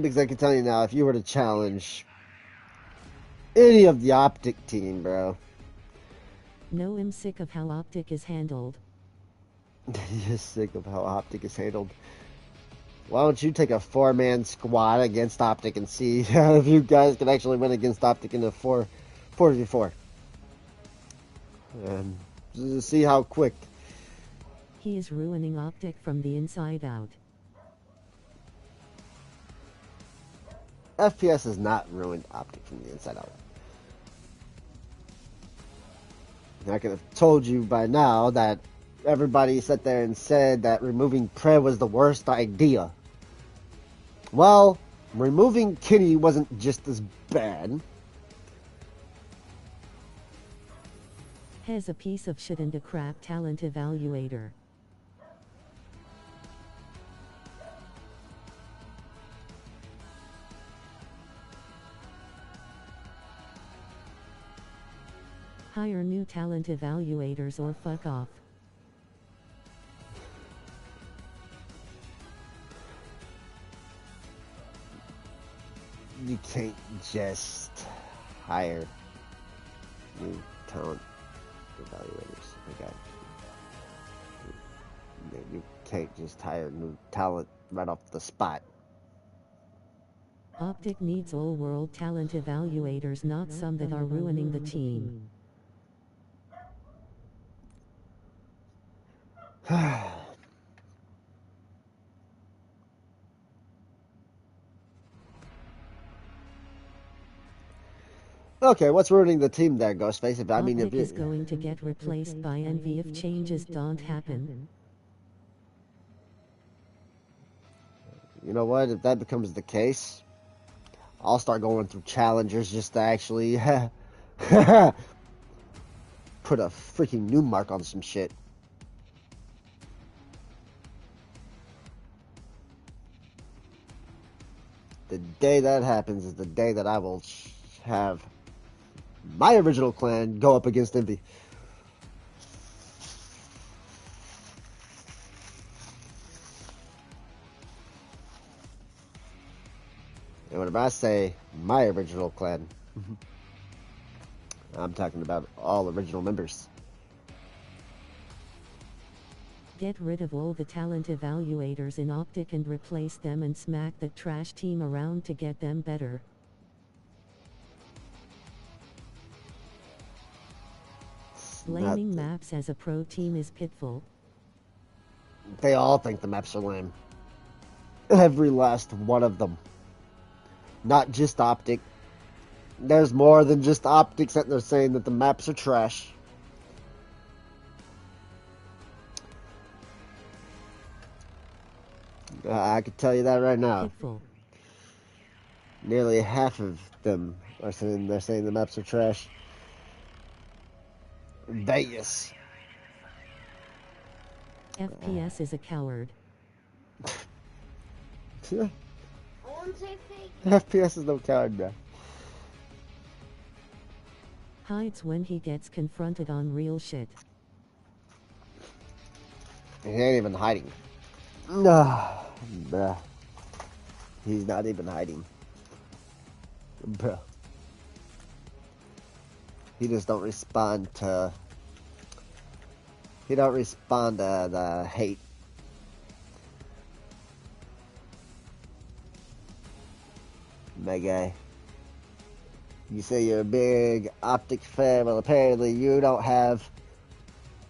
Because I can tell you now, if you were to challenge any of the Optic team, bro. No, I'm sick of how Optic is handled. You're sick of how Optic is handled. Why don't you take a 4-man squad against Optic and see if you guys can actually win against Optic in a 4v4? And just see how quick. He is ruining Optic from the inside out. FPS has not ruined Optic from the inside out. I could have told you by now that everybody sat there and said that removing Pre was the worst idea. Well, removing Kitty wasn't just as bad. Has a piece of shit and a crap talent evaluator. Hire new talent evaluators or fuck off. You can't just hire new talent evaluators. Okay. You can't just hire new talent right off the spot. Optic needs all-world talent evaluators, not some that are ruining the team. Okay, what's ruining the team there, Ghostface? If Optic is going to get replaced by Envy if changes don't happen. You know what? If that becomes the case, I'll start going through challengers just to actually put a freaking new mark on some shit. The day that happens is the day that I will have my original clan go up against Envy. And whenever I say my original clan, I'm talking about all original members. Get rid of all the talent evaluators in Optic and replace them and smack the trash team around to get them better. Blaming maps as a pro team is pitiful. They all think the maps are lame. Every last one of them. Not just Optic. There's more than just Optic that they're saying that the maps are trash. I could tell you that right now. Pitiful. Nearly half of them are saying the maps are trash. Vegas. FPS is a coward. I won't say fake. FPS is no coward, bro. Hides when he gets confronted on real shit. He ain't even hiding. Nah, bruh. He's not even hiding. Bruh. He just don't respond to... He don't respond to the hate. My guy. You say you're a big Optic fan, well apparently you don't have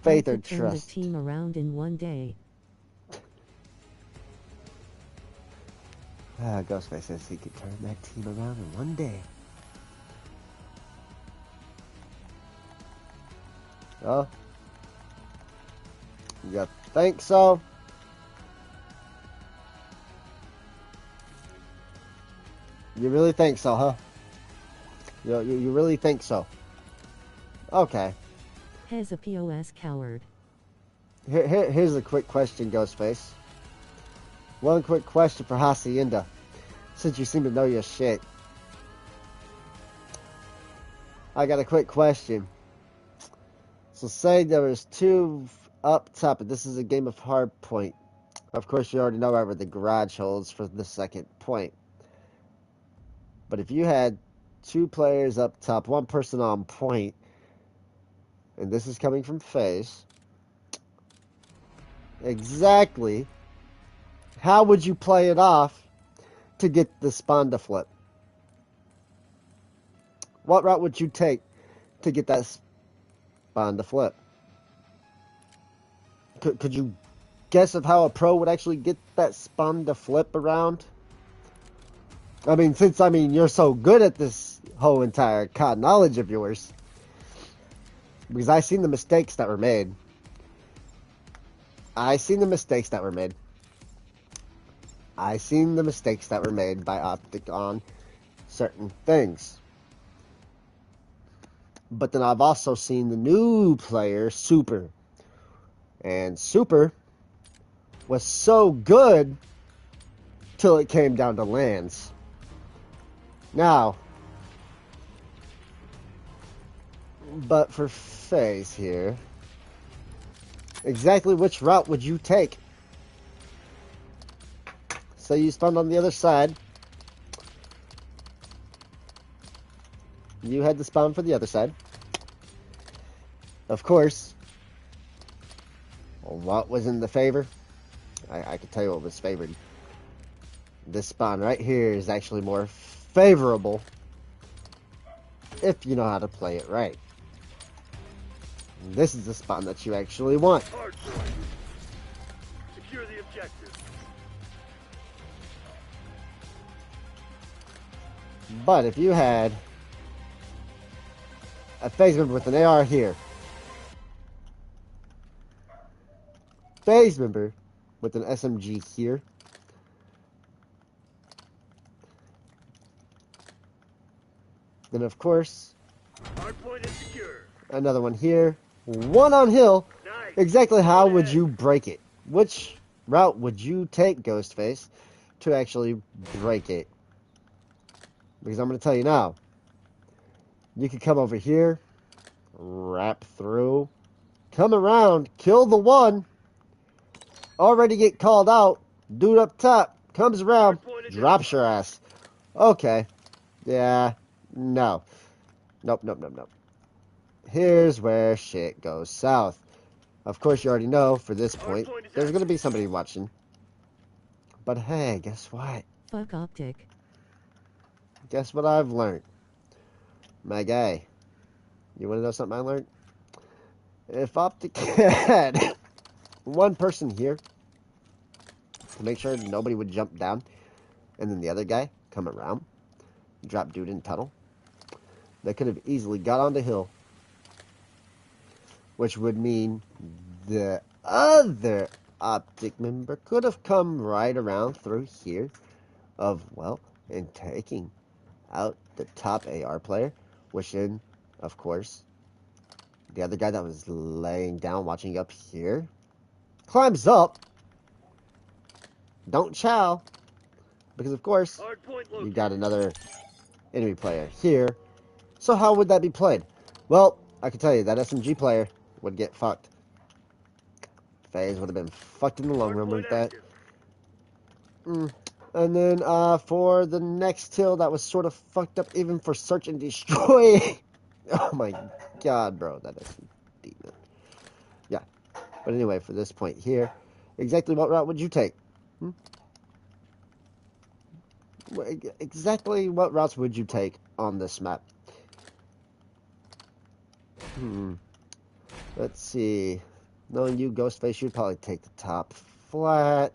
faith I or could turn trust. the team around in one day. Ghostface says he could turn that team around in one day. Oh? You think so? You really think so, huh? You really think so? Okay. Has a POS coward. Here's a quick question, Ghostface. One quick question for Hacienda, since you seem to know your shit. I got a quick question. So say there was two up top, and this is a game of hard point. Of course, you already know where the garage holds for the second point. But if you had two players up top, one person on point, and this is coming from FaZe, exactly how would you play it off to get the spawn to flip? What route would you take to get that spawn to flip? Could you guess of how a pro would actually get that spawn to flip around? Since you're so good at this whole entire COD knowledge of yours, because I seen the mistakes that were made. I seen the mistakes that were made by Optic on certain things. But then I've also seen the new player, Super. And Super was so good till it came down to lands. Now, but for FaZe here, exactly which route would you take? Say you spawned on the other side. You had to spawn for the other side. Of course, what was in the favor? I can tell you what was favored. This spawn right here is actually more favorable if you know how to play it right. This is the spawn that you actually want. Hard point. Secure the objective. But if you had a FaZe member with an AR here, FaZe member with an SMG here, then of course Hard point is secure. another one here, one on hill. Nice. Exactly how Good would hit. you break it? Which route would you take, Ghostface, to actually break it? Because I'm going to tell you now, you could come over here, wrap through, come around, kill the one, already get called out, dude up top, comes around, drops your ass. Okay. Yeah. No. Nope. Here's where shit goes south. Of course, you already know, for this point, there's going to be somebody watching. But hey, guess what? Fuck Optic. Guess what I've learned? My guy. You want to know something I learned? If Optic had one person here to make sure nobody would jump down, and then the other guy come around, drop dude in tunnel, they could have easily got on the hill, which would mean the other Optic member could have come right around through here and taking out the top AR player, which then, of course, The other guy that was laying down watching up here climbs up. Don't chow. Because, of course, Hard point you located. got another enemy player here. So how would that be played? Well, I can tell you that SMG player would get fucked. FaZe would have been fucked in the long Hard run point with that. active. And then for the next kill, that was sort of fucked up even for search and destroy. Oh my god, bro, that is demon. Yeah, but anyway, for this point here, exactly what route would you take? Exactly what routes would you take on this map? Let's see. Knowing you, Ghostface, you'd probably take the top flat.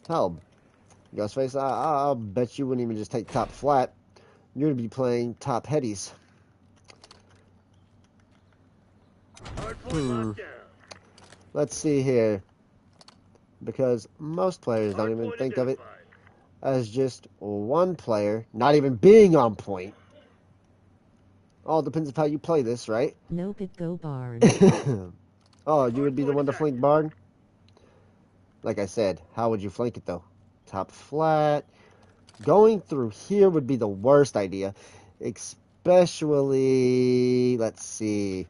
Hell, Ghostface, I'll bet you wouldn't even just take top flat. You'd be playing top headies. Hard point locked down. Let's see here. Because most players don't Hard even point think of it identified. as just one player not even being on point. All depends on how you play this, right? Nope, it go barn. Oh, you would Hard be the point one to is flank active. Barn? Like I said, how would you flank it though? Top flat. Going through here would be the worst idea. Especially, let's see,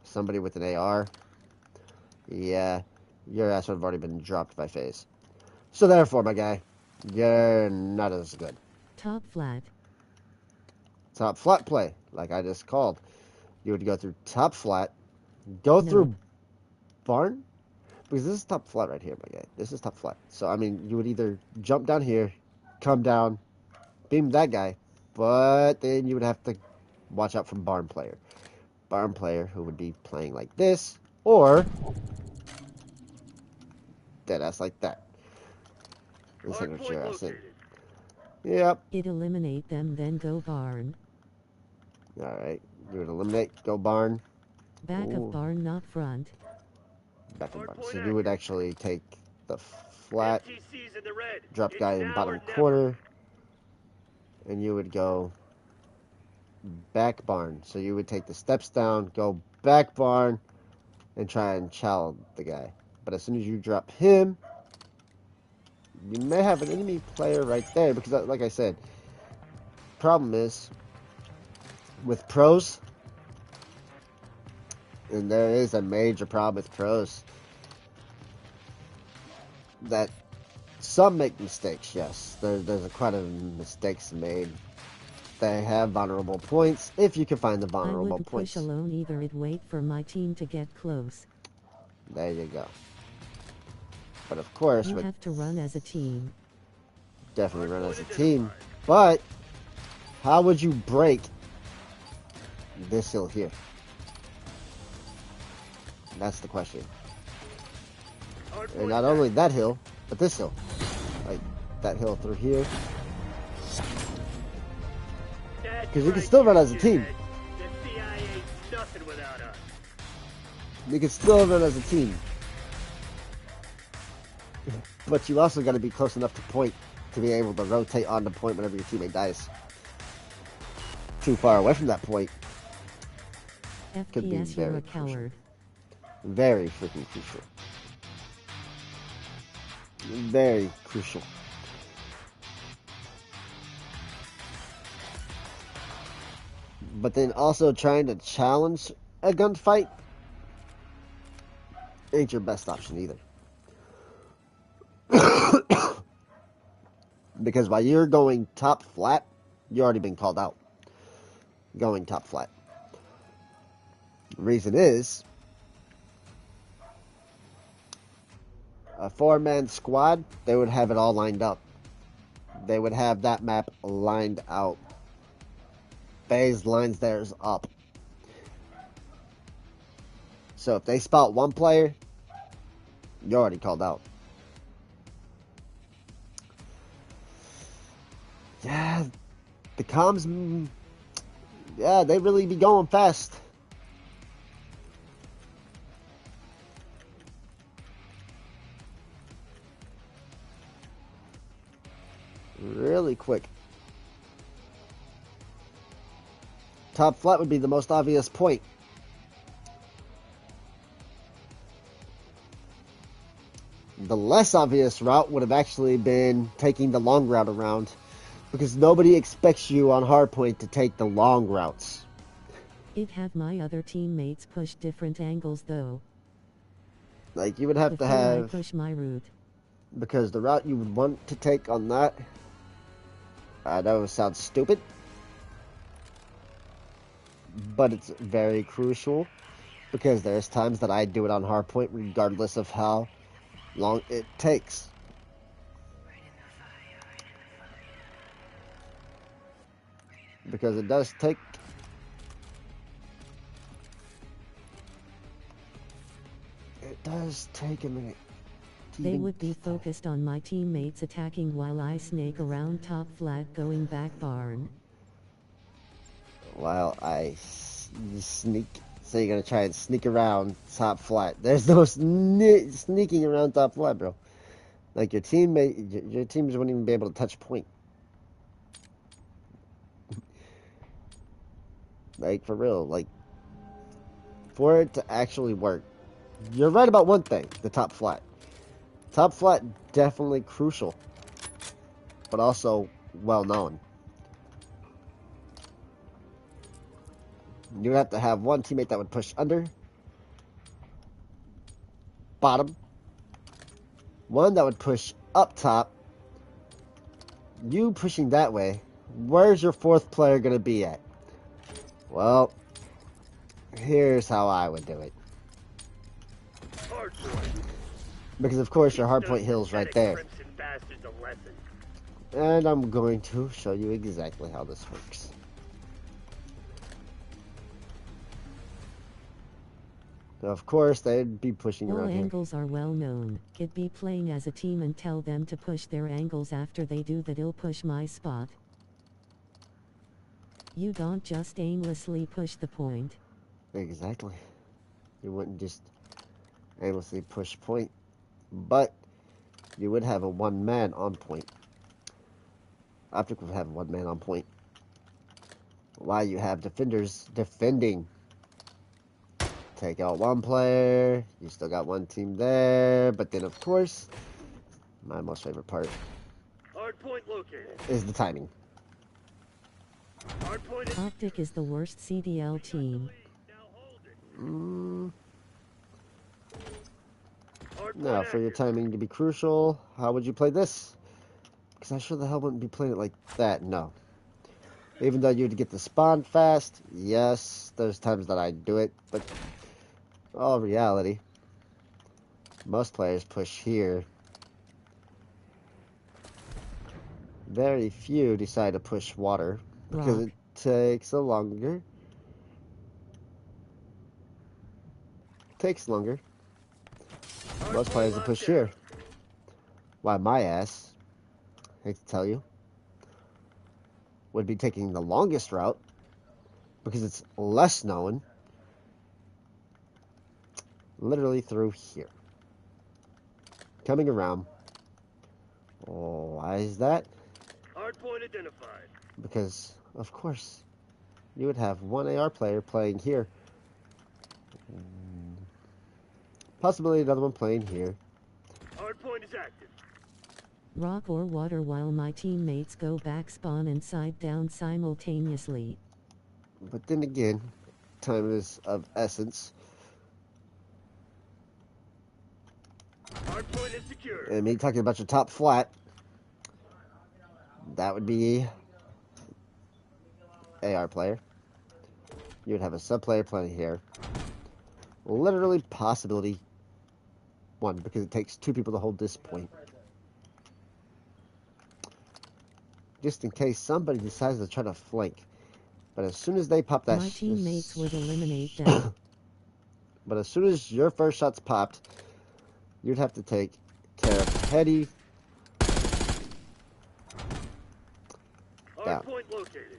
somebody with an AR. Yeah, your ass would have already been dropped by FaZe. So therefore, my guy, you're not as good. Top flat. Top flat play, like I just called. You would go through top flat, go Nope. through barn, because this is top flat right here, my guy. This is top flat. So, I mean, you would either jump down here, come down, beam that guy, but then you would have to watch out for barn player. Barn player who would be playing like this, or deadass like that. Instead Hard of point your ass in. located. Yep. It eliminate them, then go barn. Alright. You would eliminate, go barn. Back Ooh. of barn, not front. Back in Hard barn. point So you would active. actually take the flat, MTC's in the red. drop It's guy in now or bottom never. corner, and you would go back barn. So you would take the steps down, go back barn, and try and chow the guy. But as soon as you drop him, you may have an enemy player right there. Because, like I said, problem is, with pros, and there is a major problem with pros, that some make mistakes, yes. There's quite a mistakes made. They have vulnerable points, if you can find the I vulnerable wouldn't push points. alone either, it wait for my team to get close. There you go. But of course, You with have to run as a team. definitely run as a team. But how would you break this hill here? That's the question. Hard And point not only that hill, but this hill. Like that hill through here. Because you can still run as a team. The CIA's nothing without us. You can still run as a team. But you also got to be close enough to point to be able to rotate on the point whenever your teammate dies. Too far away from that point could be FPS, you're very a crucial. coward. Very freaking crucial. Very crucial. But then also trying to challenge a gunfight ain't your best option either. Because while you're going top flat, you already been called out. Going top flat. The reason is, a 4-man squad, they would have it all lined up. They would have that map lined out. FaZe lines theirs up. So if they spot one player, you're already called out. Yeah, the comms, yeah, they really be going fast. Really quick. Top flat would be the most obvious point. The less obvious route would have actually been taking the long route around, because nobody expects you on hardpoint to take the long routes. It have my other teammates push different angles though. Like, you would have to Before I have, push my route. because the route you would want to take on that, I know it sounds stupid, but it's very crucial, because there's times that I do it on hardpoint regardless of how long it takes. Because it does take a minute. They would be focused on my teammates attacking while I snake around top flat going back barn. While sneak. So you're gonna try and sneak around top flat. There's no sneaking around top flat, bro. Like, your teammates wouldn't even be able to touch point. Like, for real, like, for it to actually work. You're right about one thing, the top flat. Top flat, definitely crucial, but also well known. You have to have one teammate that would push under, bottom, one that would push up top, you pushing that way. Where's your fourth player going to be at? Well, here's how I would do it. Because, of course, your hardpoint hill's right there. And I'm going to show you exactly how this works. So, of course, they'd be pushing All around here. angles are well known. Could be playing as a team and tell them to push their angles after they do that. I'll push my spot. You don't just aimlessly push the point. Exactly. You wouldn't just aimlessly push point. But you would have a one-man on point. Optic would have one man on point. Why you have defenders defending. Take out one player. You still got one team there. But then, of course, my most favorite part is the timing. Optic is the worst CDL team. Now, for your timing to be crucial, how would you play this? Because I sure the hell wouldn't be playing it like that, no. Even though you'd get the spawn fast, yes, there's times that I do it, but all reality, most players push here. Very few decide to push water, because it takes longer. Takes longer. Most players will push here. Why my ass, hate to tell you, would be taking the longest route, because it's less known, literally through here. Coming around. Oh, why is that? Hardpoint identified. Because, of course, you would have one AR player playing here. Possibly another one playing here. Hardpoint is active. Rock or water while my teammates go back spawn and side down simultaneously. But then again, time is of essence. Hardpoint is secure. And me talking about your top flat, that would be AR player. You would have a sub player playing here. Literally possibility one, because it takes two people to hold this point. Just in case somebody decides to try to flank. But as soon as they pop that... My teammates would eliminate them. But as soon as your first shot's popped, you'd have to take care of Heady. Down. Hardpoint located.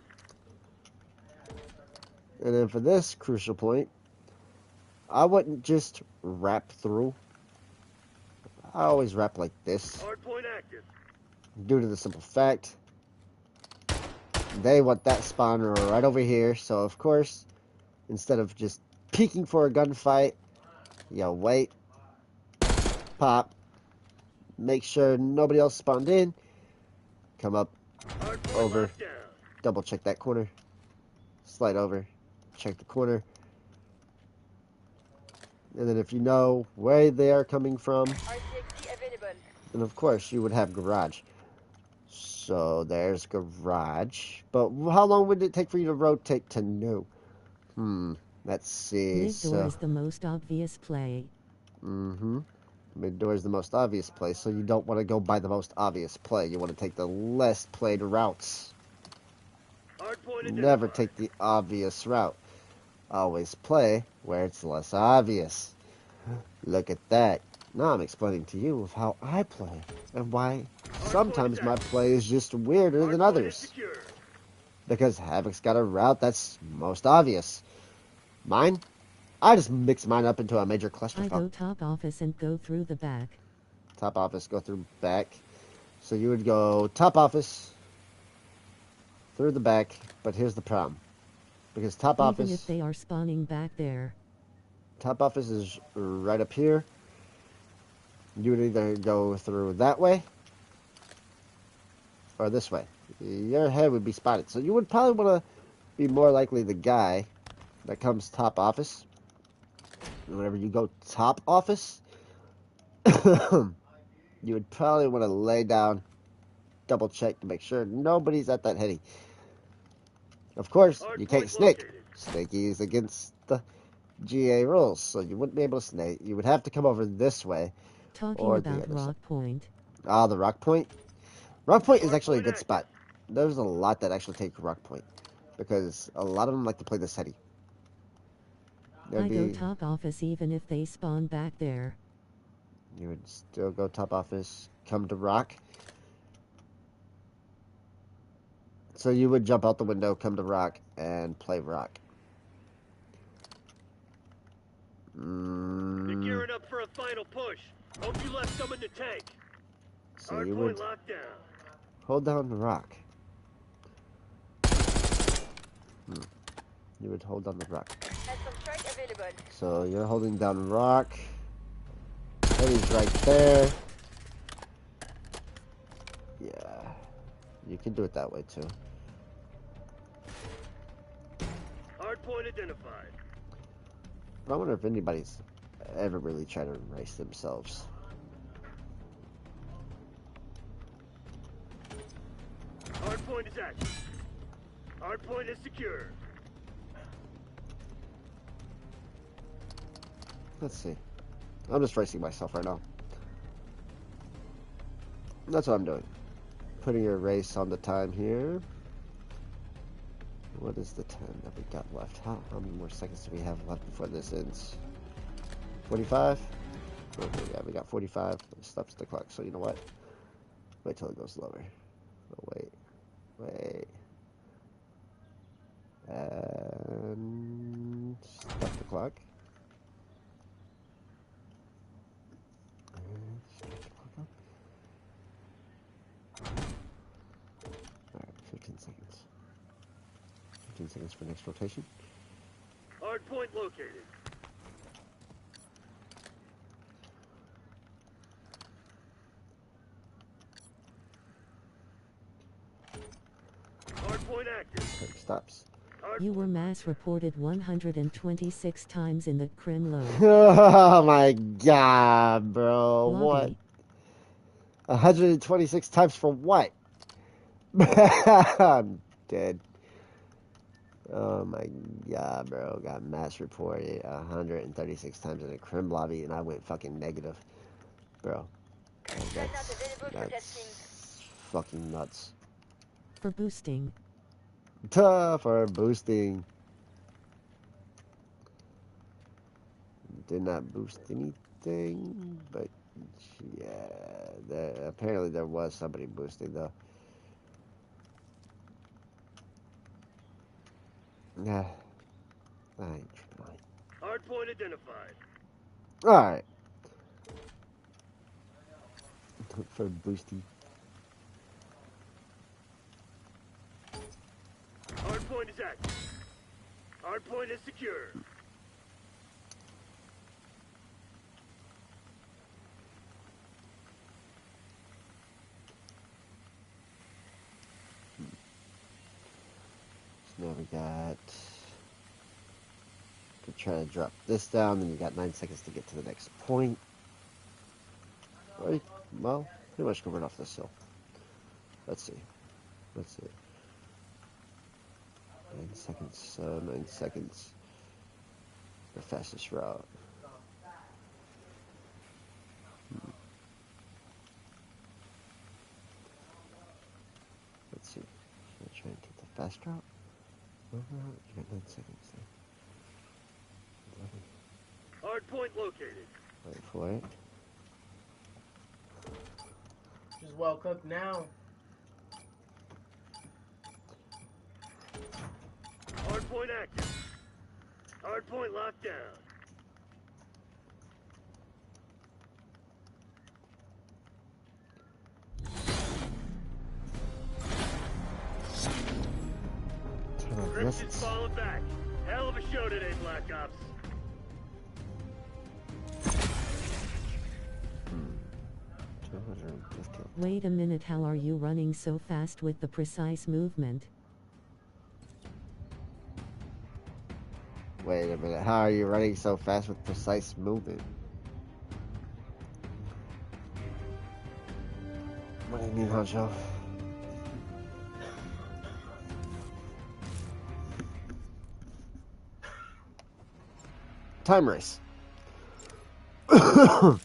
And then for this crucial point, I wouldn't just wrap through. I always wrap like this. Hardpoint active. Due to the simple fact They want that spawn right over here. So, of course, instead of just peeking for a gunfight, you wait, pop, make sure nobody else spawned in, come up, Hardpoint over, locked down. double check that corner, slide over, check the corner, and then if you know where they are coming from, RCXD available. then of course you would have garage. So there's garage. But how long would it take for you to rotate to new? Let's see. Mid door So, is the most obvious play. mid door is the most obvious play. So you don't want to go by the most obvious play. You want to take the less played routes. Hardpoint Never identified. take the obvious route. Always play where it's less obvious. Look at that. Now I'm explaining to you of how I play and why sometimes my play is just weirder than Hardpoint is others. secure. Because Havoc's got a route that's most obvious. Mine? I just mix mine up into a major I clusterfuck. go top office and go through the back. Top office, go through back. So you would go top office, through the back, but here's the problem. Because top Even office if they are spawning back there. is right up here. You would either go through that way or this way. Your head would be spotted. So you would probably want to be more likely the guy that comes top office. And whenever you go top office, you would probably want to lay down, double check to make sure nobody's at that heady. Of course, you can't Hardpoint snake. located. Snaky is against the GA rules, so you wouldn't be able to snake. You would have to come over this way. Talking Or the about other side. Rock Point. Ah, the Rock Point. Rock Point is actually a Hardpoint good active. spot. There's a lot that actually take Rock Point because a lot of them like to play this heady. I go top office even if they spawn back there. You would still go top office, come to Rock. So you would jump out the window, come to Rock, and play Rock. They're gearing up for a final push. Hope you left some in the tank. So you Hardpoint would locked down. hold down the Rock. You would hold down the Rock. Has some strike available. So you're holding down Rock. Heady's right there. Yeah. You can do it that way too. Hardpoint identified. But I wonder if anybody's ever really tried to race themselves. Hardpoint is active. Hardpoint is secure. Let's see. I'm just racing myself right now. That's what I'm doing. Putting a race on the time here. What is the time that we got left? How many more seconds do we have left before this ends? 45? Okay, yeah, we got 45. It stops the clock, so you know what? Wait till it goes lower. Oh, wait. And stop the clock. And start the clock up. Alright, 15 seconds. 15 seconds for next rotation. Hardpoint located. Hardpoint active. Clock stops. You were mass reported 126 times in the crim load. Oh my god, bro. Lobby. What? 126 times for what? I'm dead. Oh my god, bro. Got mass reported 136 times in a crim lobby and I went fucking negative. Bro. That's fucking nuts. For boosting. Tough for boosting. Did not boost anything, but yeah, apparently there was somebody boosting though. Nah, I ain't tripping. Hardpoint identified. Alright. For boosting. contact. Hardpoint is secure. So now we got. Could try to drop this down, then you got 9 seconds to get to the next point. Right? Well, pretty much covered off this hill. Let's see. 9 seconds. 9 seconds. The fastest route. Let's see. Should I try and take the fast route? No, you got 9 seconds there. Hardpoint located. Wait for it. Just well cooked now. Hardpoint active. Hardpoint locked down. Crimson's falling back. Hell of a show today, Black Ops. Wait a minute, how are you running so fast with the precise movement? Wait a minute, how are you running so fast with precise movement? What do you mean, Honcho? Time race. I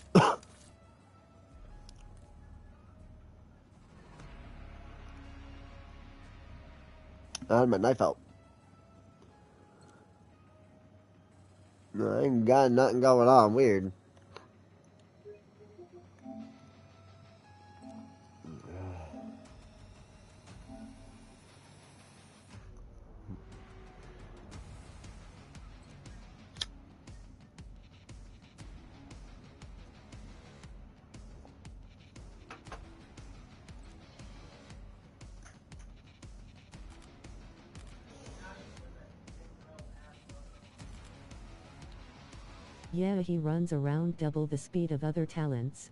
had my knife out. No, I ain't got nothing going on. Weird. Yeah, he runs around double the speed of other talents.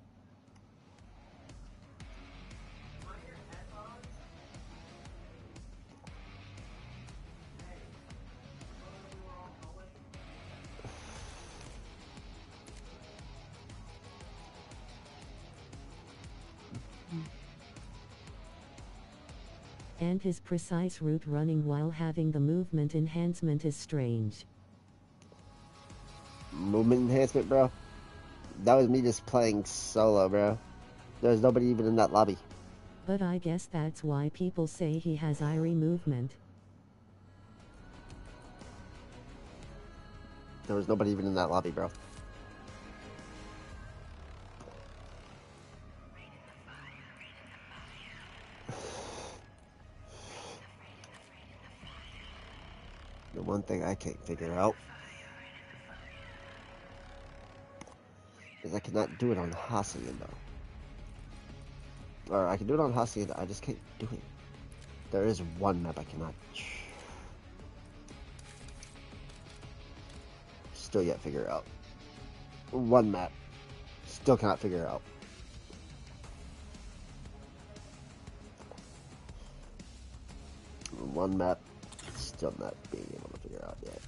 And his precise route running while having the movement enhancement is strange. Movement enhancement, bro. That was me just playing solo, bro. There's nobody even in that lobby. But I guess that's why people say he has eerie movement. There was nobody even in that lobby, bro. The one thing I can't figure out is I cannot do it on Hacienda, though. Or I can do it on Hacienda, I just can't do it. There is one map I cannot. Still yet figure out. One map. Still cannot figure out. One map. Still not being able to figure out yet.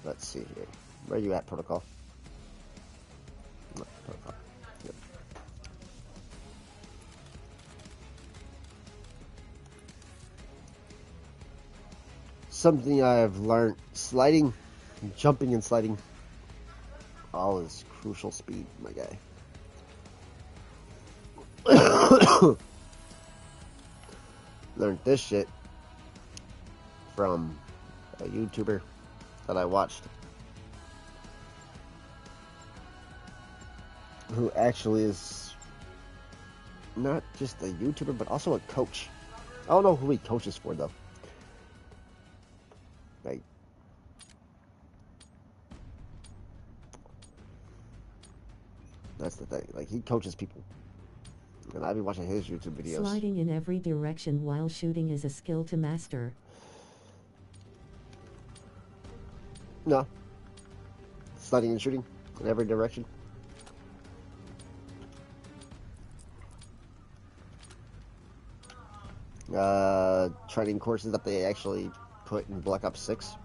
Let's see here. Where are you at, Protocol? No, Protocol. Yep. Something I have learned. Sliding, jumping and sliding. All is crucial speed, my guy. Learned this shit from a YouTuber that I watched, who actually is not just a YouTuber but also a coach. I don't know who he coaches for though. Like, that's the thing. Like, he coaches people. And I've been watching his YouTube videos. Sliding in every direction while shooting is a skill to master. No. Sliding and shooting in every direction. Training courses that they actually put in Black Ops 6.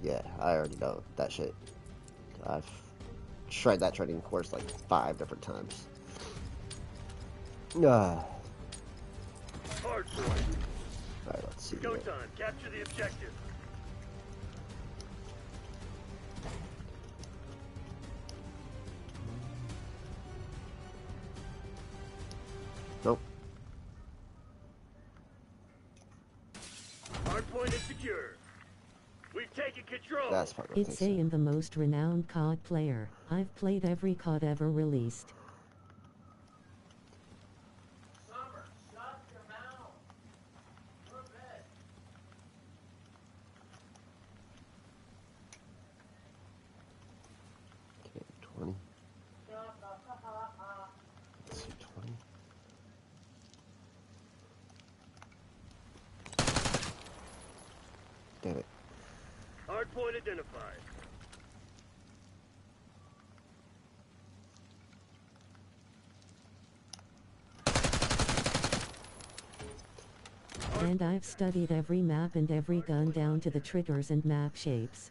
Yeah, I already know that shit. I've tried that training course like 5 different times. Alright, Hard point. let's see. Go Here. time. Capture the objective. Nope. Hard point is secure. We've taken control. That's part of It's am the most renowned COD player. I've played every COD ever released. Summer, shut your mouth. Go to bed. Okay, 20. Let's see, 20. Damn it. Hard point identified. And I've studied every map and every gun down to the triggers and map shapes.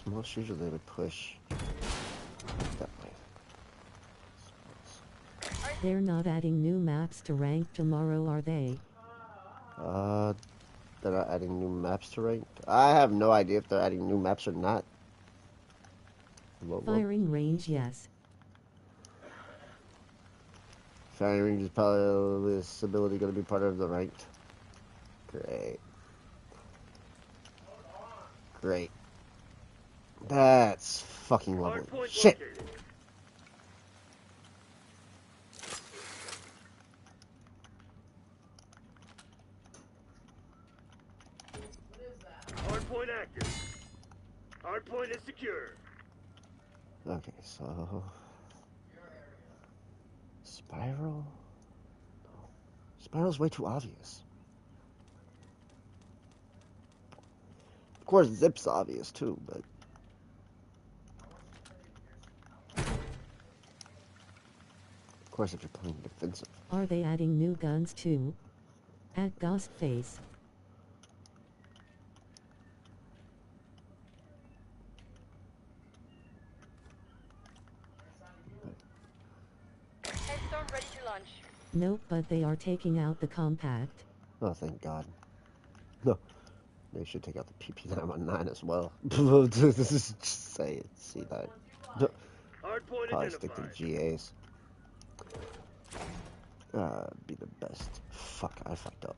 Most usually they would push that way. They're not adding new maps to rank tomorrow, are they? They're not adding new maps to rank. I have no idea if they're adding new maps or not. Firing range, yes. Firing range is probably this ability going to be part of the ranked. Great. Great. That's fucking lovely. Hard point Shit. located. Hard point active. Hard point is secure. Okay, so Spiral? No. Spiral's way too obvious. Of course, Zip's obvious too, but of course if you're playing defensive. Are they adding new guns too? At Ghostface. Headstorm ready to launch. Nope, but they are taking out the compact. Oh, thank God. No. They should take out the PP919 as well. Just say it. See that. Hard point Probably stick to identified. the GAs. Be the best. Fuck, I fucked up.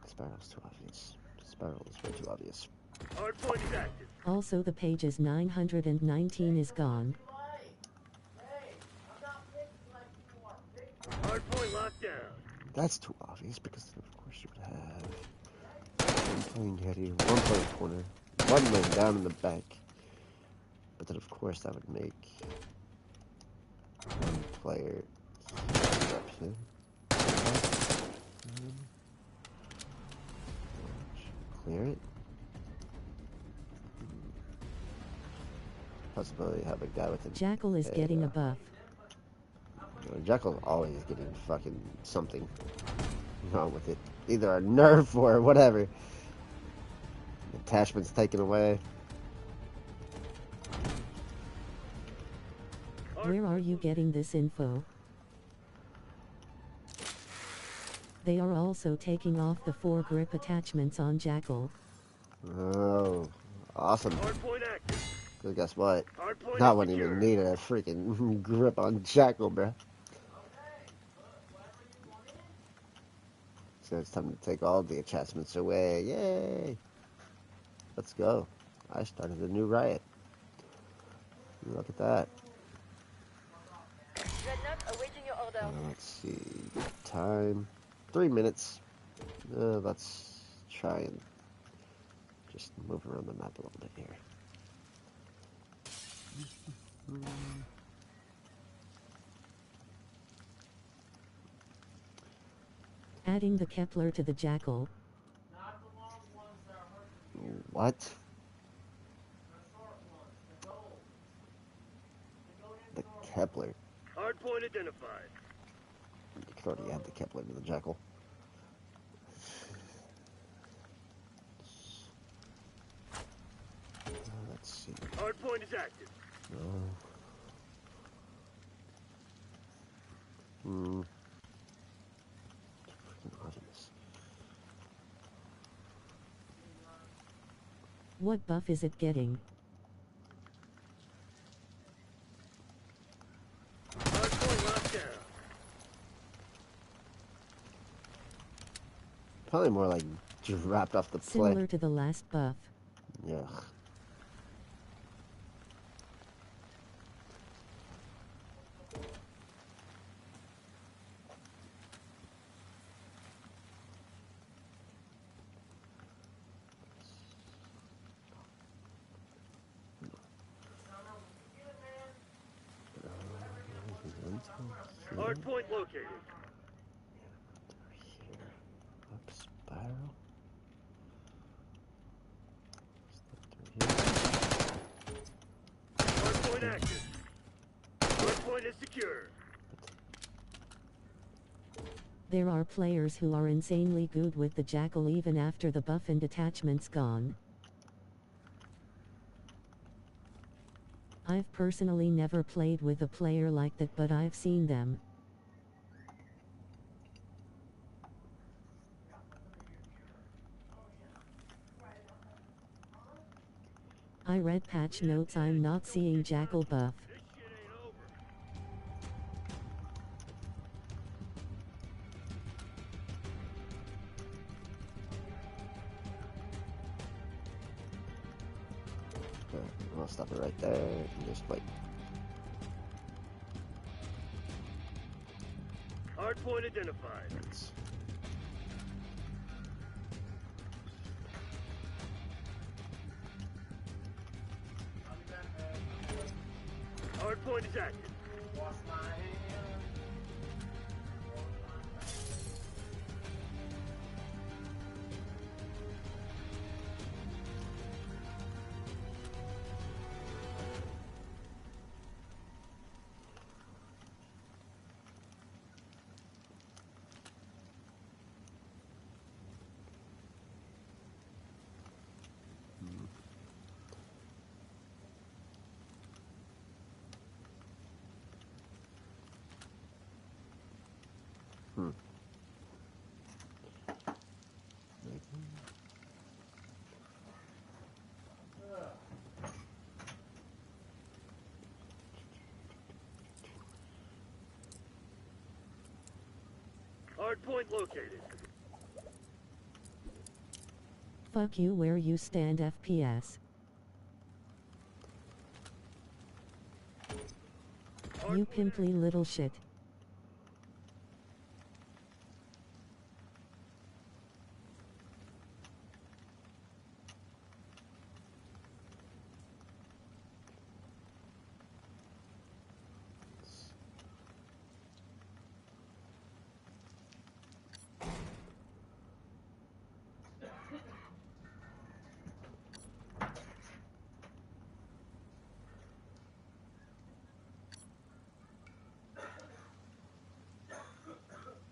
Spiral's too obvious. Spiral is way too obvious. Hard point is active. Also the pages 919 is gone. Hey, I'm not fixed like you are. Fixed. Hard point locked down. That's too obvious because then of course you would have one playing heady, one playing corner, one laying down in the back. But then of course that would make one player up here. Clear it. Possibility to have a guy with a Jackal is getting a buff. Jackal's always getting fucking something wrong with it. Either a nerf or whatever. Attachments taken away. Where are you getting this info? They are also taking off the 4 grip attachments on Jackal. Oh, awesome. Hard point active. Because guess what? Hard point That is wouldn't secure. even need a freaking grip on Jackal, bruh. So it's time to take all the attachments away. Yay! Let's go. I started a new riot. Look at that. Dreadnought awaiting your order. Let's see. Time. 3 minutes. Let's try and just move around the map a little bit here. Adding the Kepler to the Jackal. Not the long ones that are hurting you. What? The short ones, the gold. The gold The and short Kepler. Hardpoint identified. You could already add the Kepler to the Jackal. Let's see. Hardpoint is active. Hmm. Freaking Artemis. What buff is it getting? Hardpoint locked down. Probably more like dropped off the Similar play. to the last buff. Yeah. Hardpoint located. Here. Up spiral. Hardpoint active. Hardpoint is secure. There are players who are insanely good with the Jackal even after the buff and detachment's gone. I've personally never played with a player like that, but I've seen them. I read patch notes, I'm not seeing Jackal buff. This shit ain't over. Okay, I'll stop it right there and just wait. Hardpoint identified. That's I'll be back, man. Hardpoint is active. Wash my hands. Hardpoint located. Fuck you where you stand, FPS. You pimply little shit.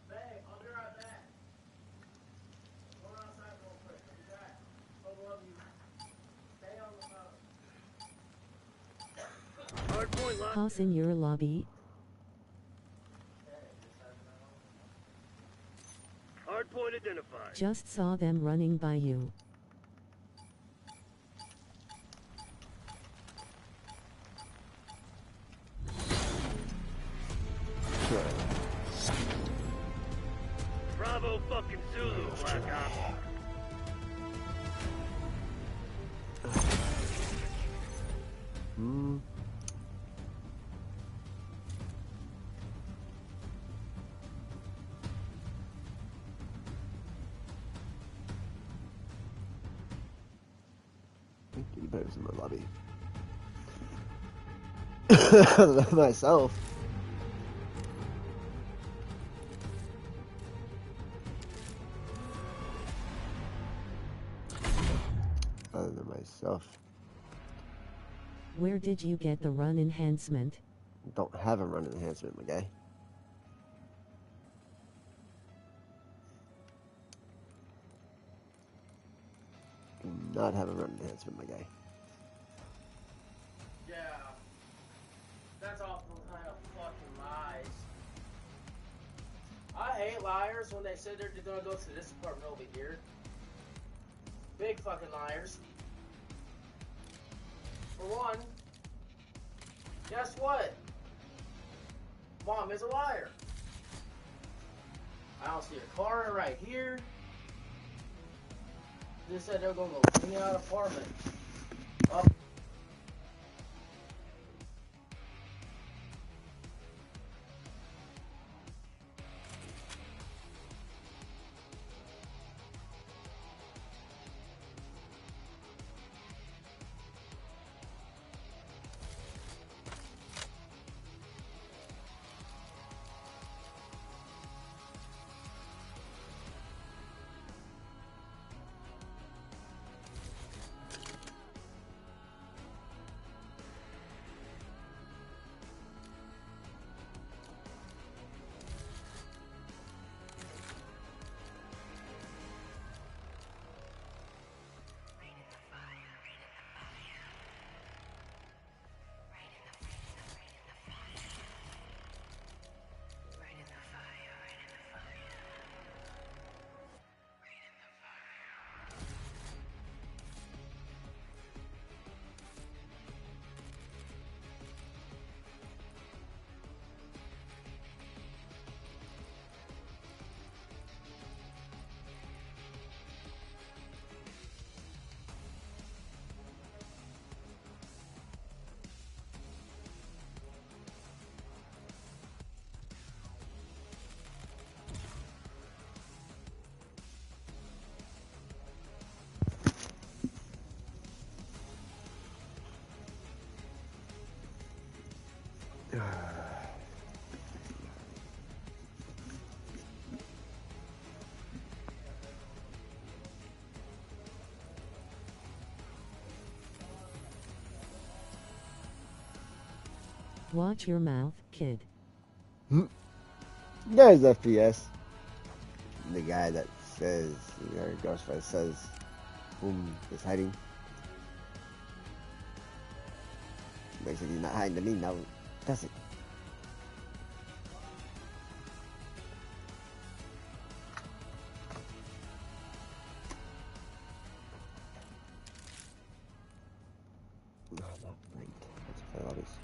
Babe, I'll be right back. Going outside real quick. I'll be back. I love you. Stay on the phone. Hardpoint locked. Toss in your lobby. Hardpoint identified. Just saw them running by you. Bravo fucking Zulu, Black Ops. Who's in my lobby? Myself. Other than myself. Where did you get the run enhancement? Don't have a run enhancement, my guy. Do not have a run enhancement, my guy. Yeah. That's all kind of fucking lies. I hate liars when they say they're gonna go to this apartment over here. Big fucking liars. For one, guess what? Mom is a liar. I don't see a car right here. They said they're gonna go clean out apartment. Up. Watch your mouth, kid. There's FPS. The guy that says, or Ghostface says, whom is hiding. Looks like he's not hiding to me now, does it? No, not ranked. Let's play lobbies.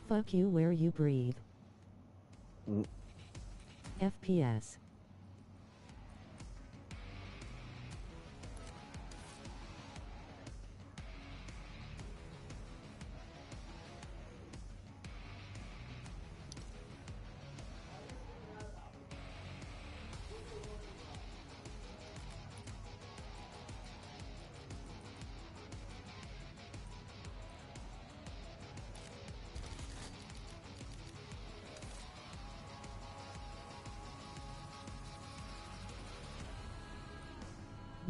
Fuck you where you breathe. FPS.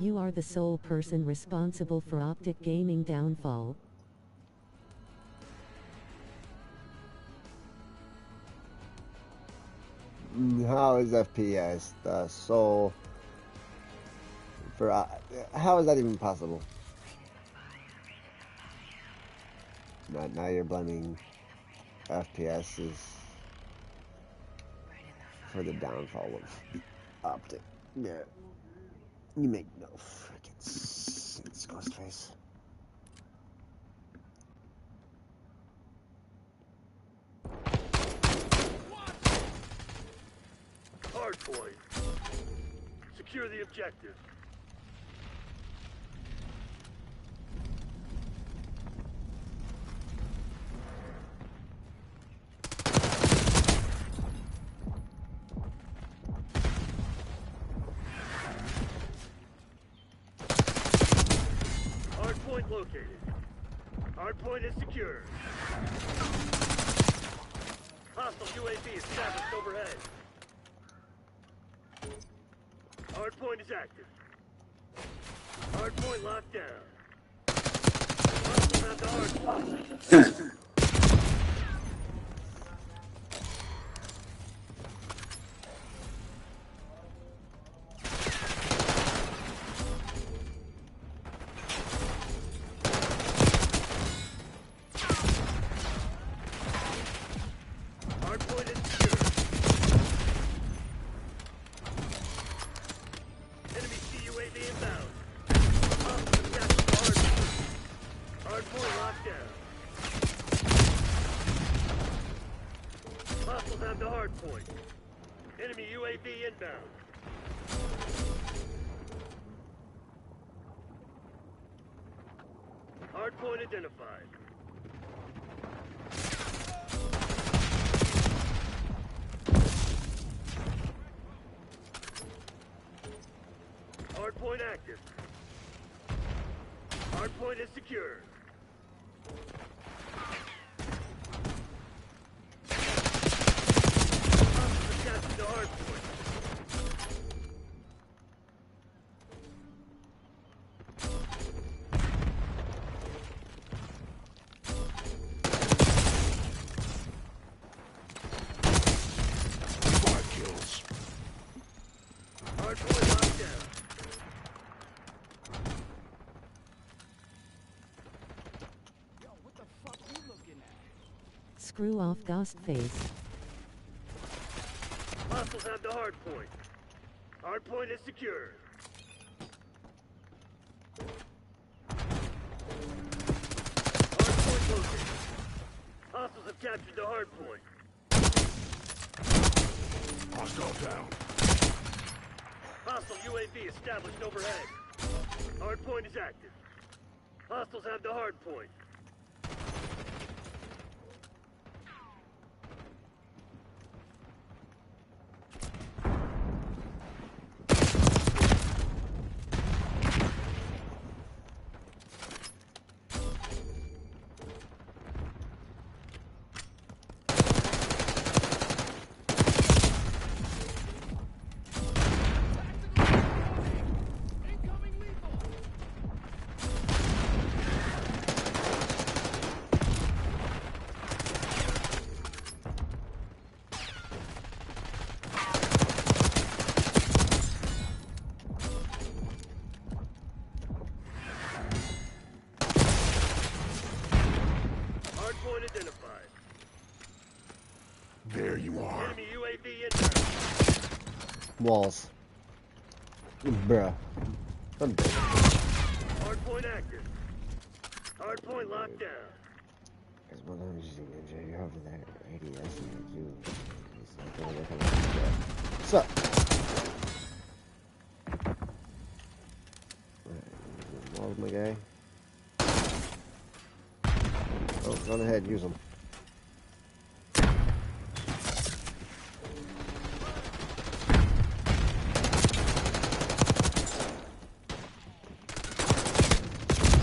You are the sole person responsible for Optic Gaming downfall. How is FPS the sole for? How is that even possible? Now you're blaming FPS is for the downfall of Optic. Yeah, you make no freaking sense. Ghostface. Hard point. Secure the objective. Hard point located. Hard point is secure. Hostile UAV established overhead. Hard point is active. Hard point locked down. Hostiles have the hard point. Hard point is secure. Enemy CUAV inbound. Hostiles have captured the hard point. Hard point locked down. Hostiles have the hard point. Enemy UAV inbound. Hard point identified. Hard point active. Hard point is secure. Hostiles have captured the hard point. Hard point locked down. Screw off Ghostface. Hostiles have the hard point. Hard point is secure. Hard point located. Hostiles have captured the hard point. Hostile down. Hostile UAV established overhead. Hard point is active. Hostiles have the hard point. Hard point identified. There you are. Enemy UAV inbound. Walls. Bruh. I'm dead. Hard point active. Hard point locked down. As well as you have that ADS and you. What's up? Walls, my guy. Oh, go on ahead, use them.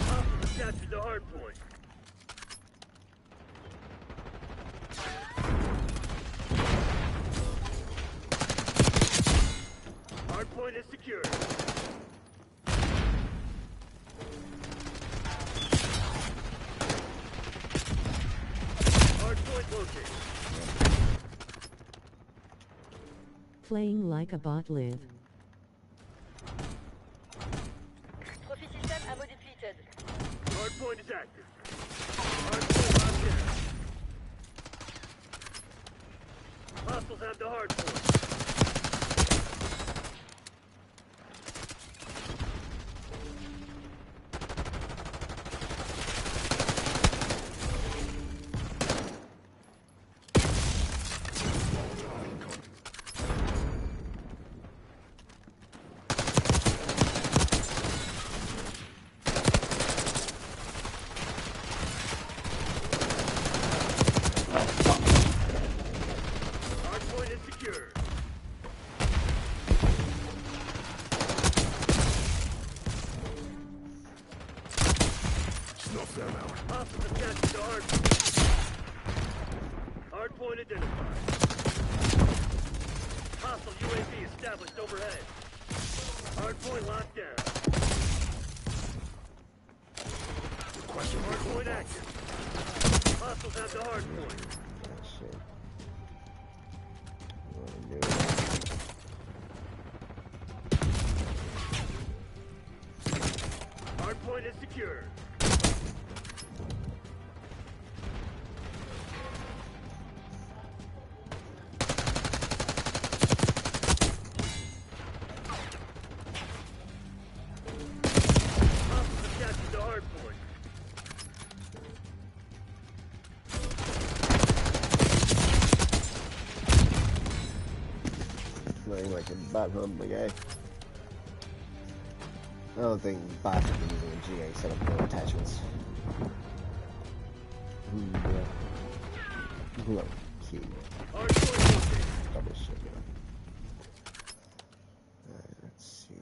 Hostiles have captured the hard point. Hard point is secure. Hard point located. Playing like a bot live. Trophy system ammo depleted. Hard point is active. Hard point locked down. Hostiles have the hard point. identified. Hostile UAV established overhead. Hardpoint locked down. Requesting Hardpoint vehicle. active. Hostiles have the hardpoint. Oh, shit. What do I do? Hardpoint is secured. Hostiles have captured the hardpoint. Playing like a bad hum, my guy. I don't think bots have been using a GA setup for attachments. Low key. Hardpoint located. Double shit. Alright, let's see.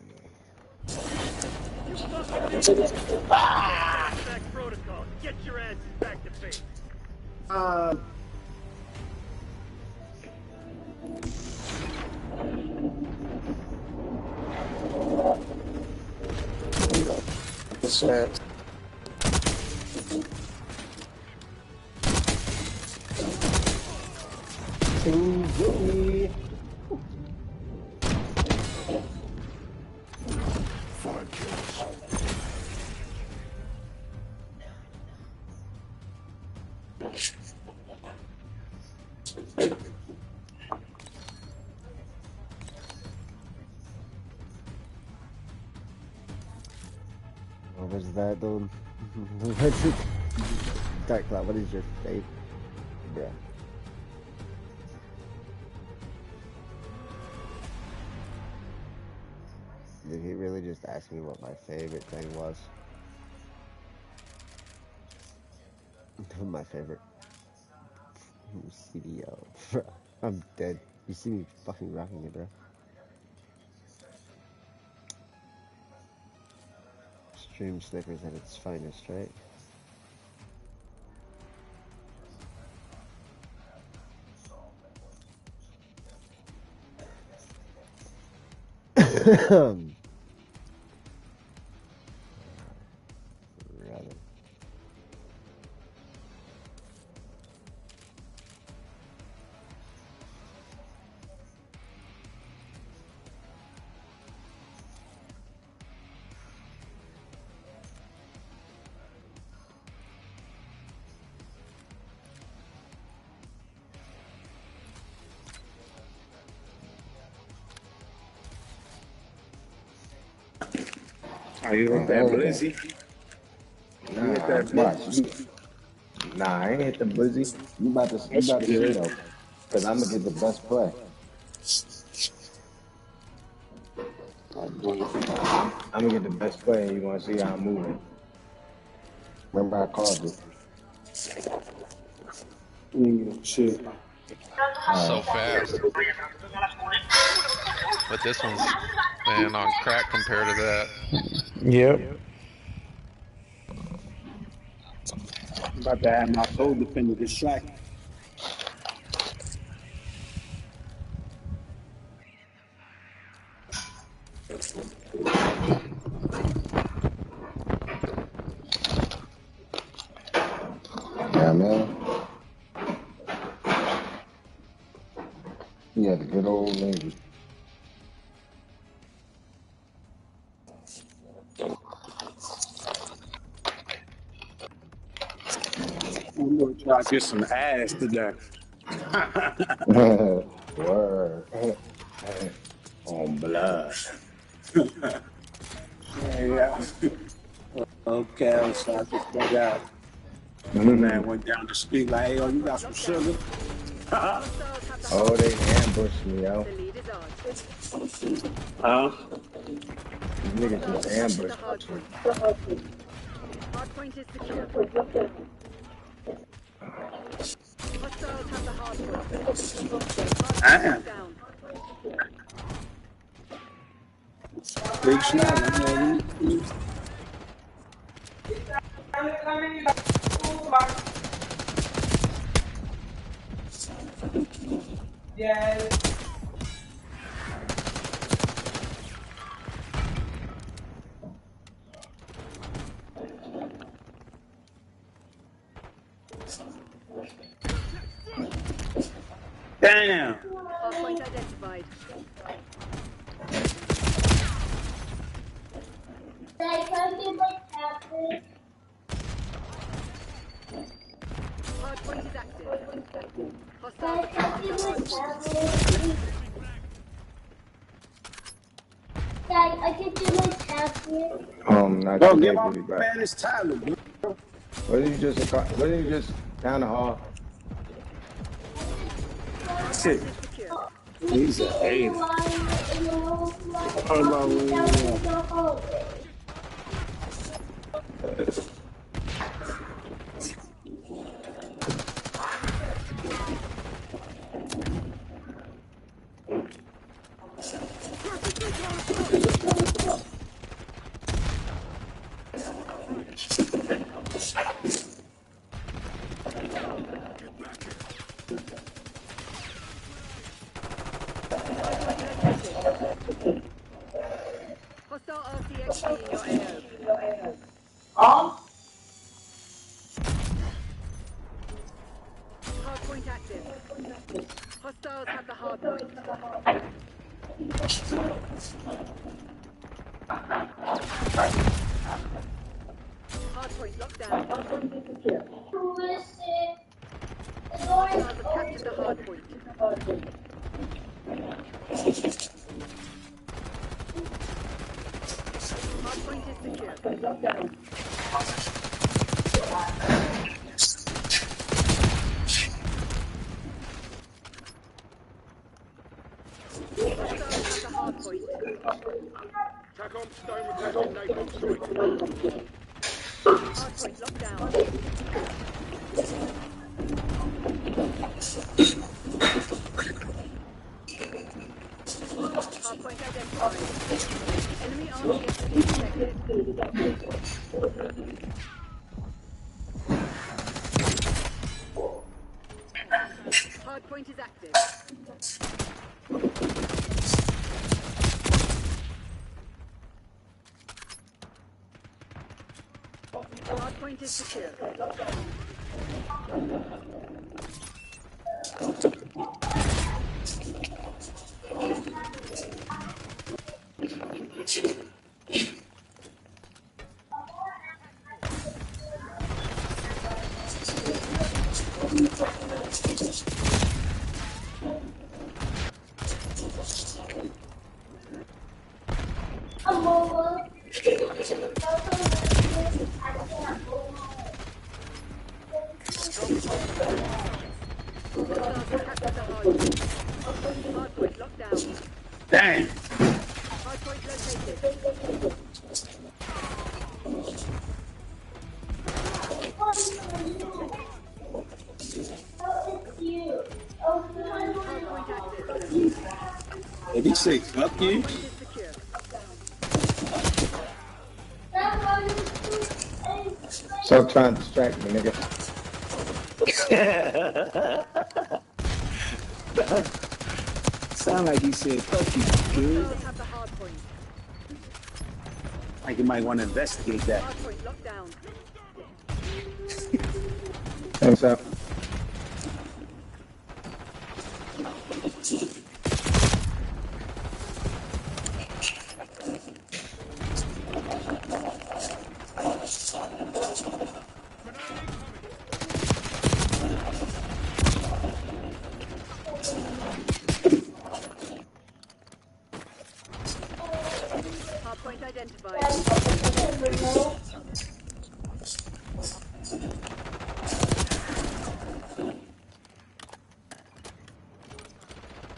Back protocol. Get your asses back to base. What's that? Five kills. What was that, dude? What's it? Dark Cloud, what is your fate? Bruh. Did he really just ask me what my favorite thing was? My favorite CDO. Bruh, I'm dead. You see me fucking rocking it, bro. Stream Snickers at its finest, right? Rather. Are you hit that blizzy? You hit Nah, that blizzy? watch. Nah, I ain't hit the blizzy. You That's about to see good. though, cause I'm gonna get the best play. I'm gonna get the best play, and you gonna see how I'm moving. Remember I called you. Shit. So fast. But this one's, man, on crack compared to that. Yep. I'm about to have my soul defender distracted. Yeah, man. He had a good old lady. I'm gonna try to get some ass today. Word. On blood. Yeah. Okay, so I just went out. The man went down the street like, hey, yo, you got some sugar? Oh, they ambushed me, yo. The lead is ours. Huh? These niggas just The ambushed me. hardpoint. Hardpoint is secure. Hostiles have the hardpoint. Damn. Hardpoint down. Big snap. I know. Damn. Hardpoint identified. Dad, can I get my tablet? Hardpoint is active. Hostiles Dad, have can I captured get the my hardpoint. tablet? Dad, I can get my tablet. Not Bro, too give late, my baby, but man his tablet, bro. what did you just down the hall? Shit. Hardpoint is secure. He's a In the hater. line, in the whole line, Hold walking down on. to the hallway. Hardpoint located. Hostile RCXD in your AO. Hardpoint active. Hostiles have the hardpoint. Hardpoint locked down. Who is it? The door is Hostiles have captured the hardpoint. Hardpoint is secure. Hostiles have the hardpoint. TACOM, stone requesting napalm strike. Hardpoint locked down. Hardpoint identified. Enemy RCXD detected. Hardpoint is active. Hardpoint is secure. I'm over. Hostiles have captured the hardpoint. Hardpoint locked down. Damn. Hardpoint located. Hardpoint active. If he say fuck you, Hardpoint is secure. Stop trying to distract me, nigga. sound like he said fuck you, dude. Hostiles have the hardpoint. Like you might want to investigate that. Hardpoint locked down. Thanks up. Hardpoint identified.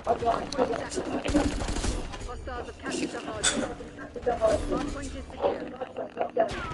Hardpoint is active. Hostiles have captured the hardpoint. Hardpoint is secure.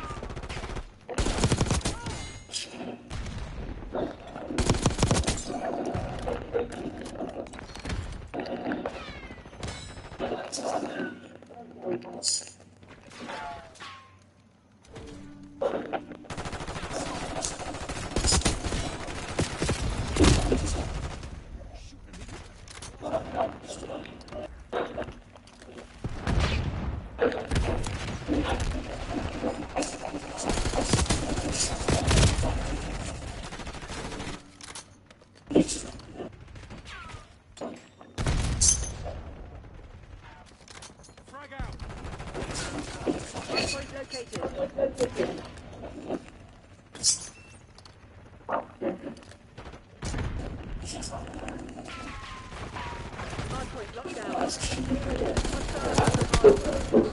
Frag out. Point located. Hardpoint locked down. Hostiles on the hardpoint.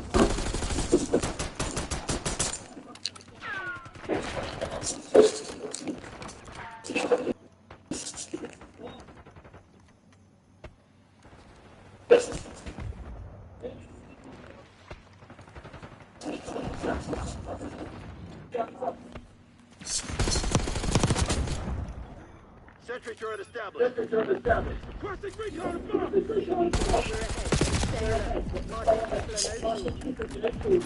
Sentry turret established. Requesting recon above. We're ahead. Stay alert. Marking people are no food.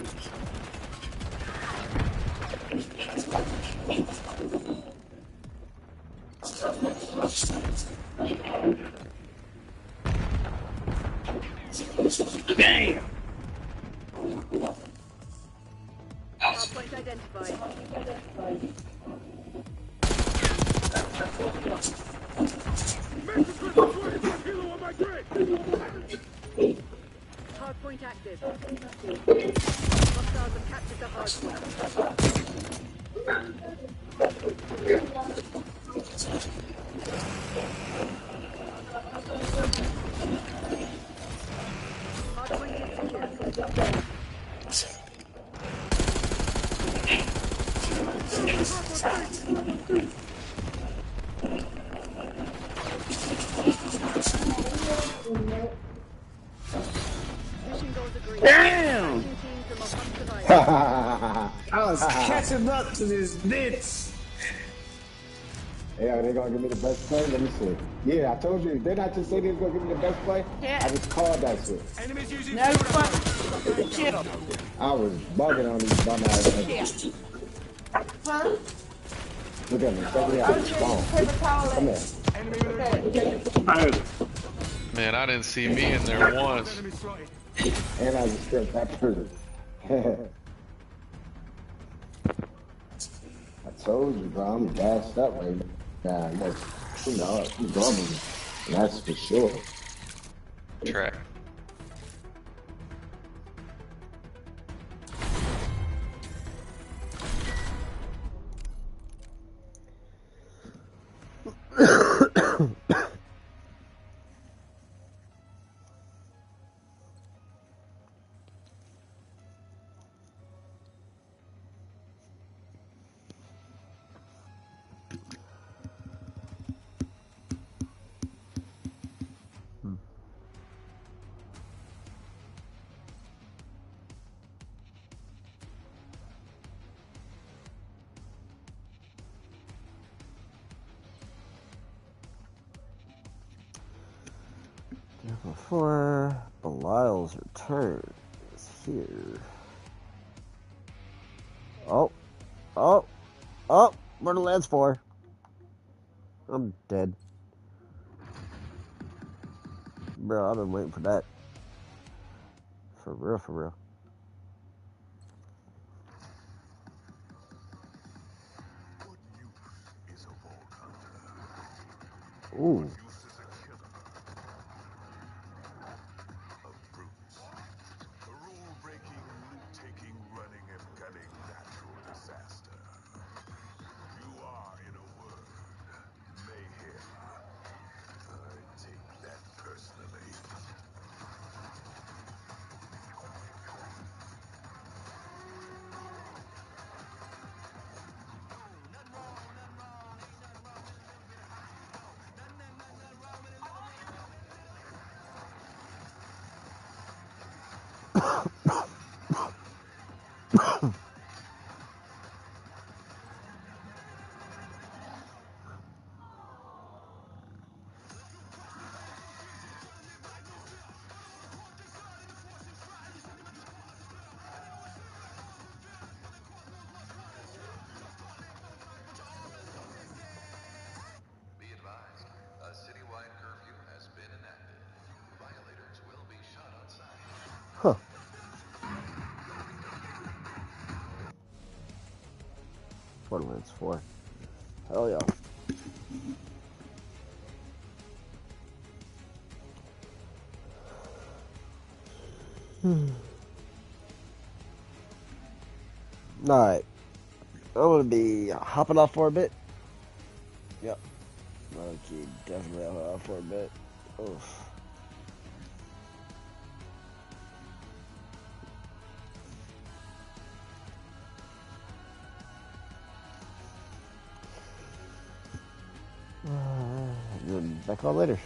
Damn. Hardpoint identified. Mission crystal 24 kilo on my grid. Hardpoint active. Hostiles have captured the hardpoint. Hardpoint is secure. Mission goals agreed. Damn! Two teams and must survive. I was catching up to this bitch. Yeah, they gonna give me the best play? Let me see. Yeah, I told you. Didn't I just say they was gonna give me the best play? Yeah. I just called that shit. Enemies using No fucking chill. I was bugging on these bum ass niggas. Huh? Look at me. Check me I out. was just Boom. paper towel. Come here. Okay. Man, I didn't see me in there once. And I just stripped that person. I told you, bro. I'm gassed up right now. Look, you know, I'm grumbling. That's for sure. Track. Before Belial's return is here. Oh, Borderlands 4. I'm dead. Bro, I've been waiting for that. For real, for real. Ooh. Borderlands 4. Hell yeah. Alright. I'm gonna be hopping off for a bit. Yep. Okay, definitely hopping off for a bit. Oof. Back on later.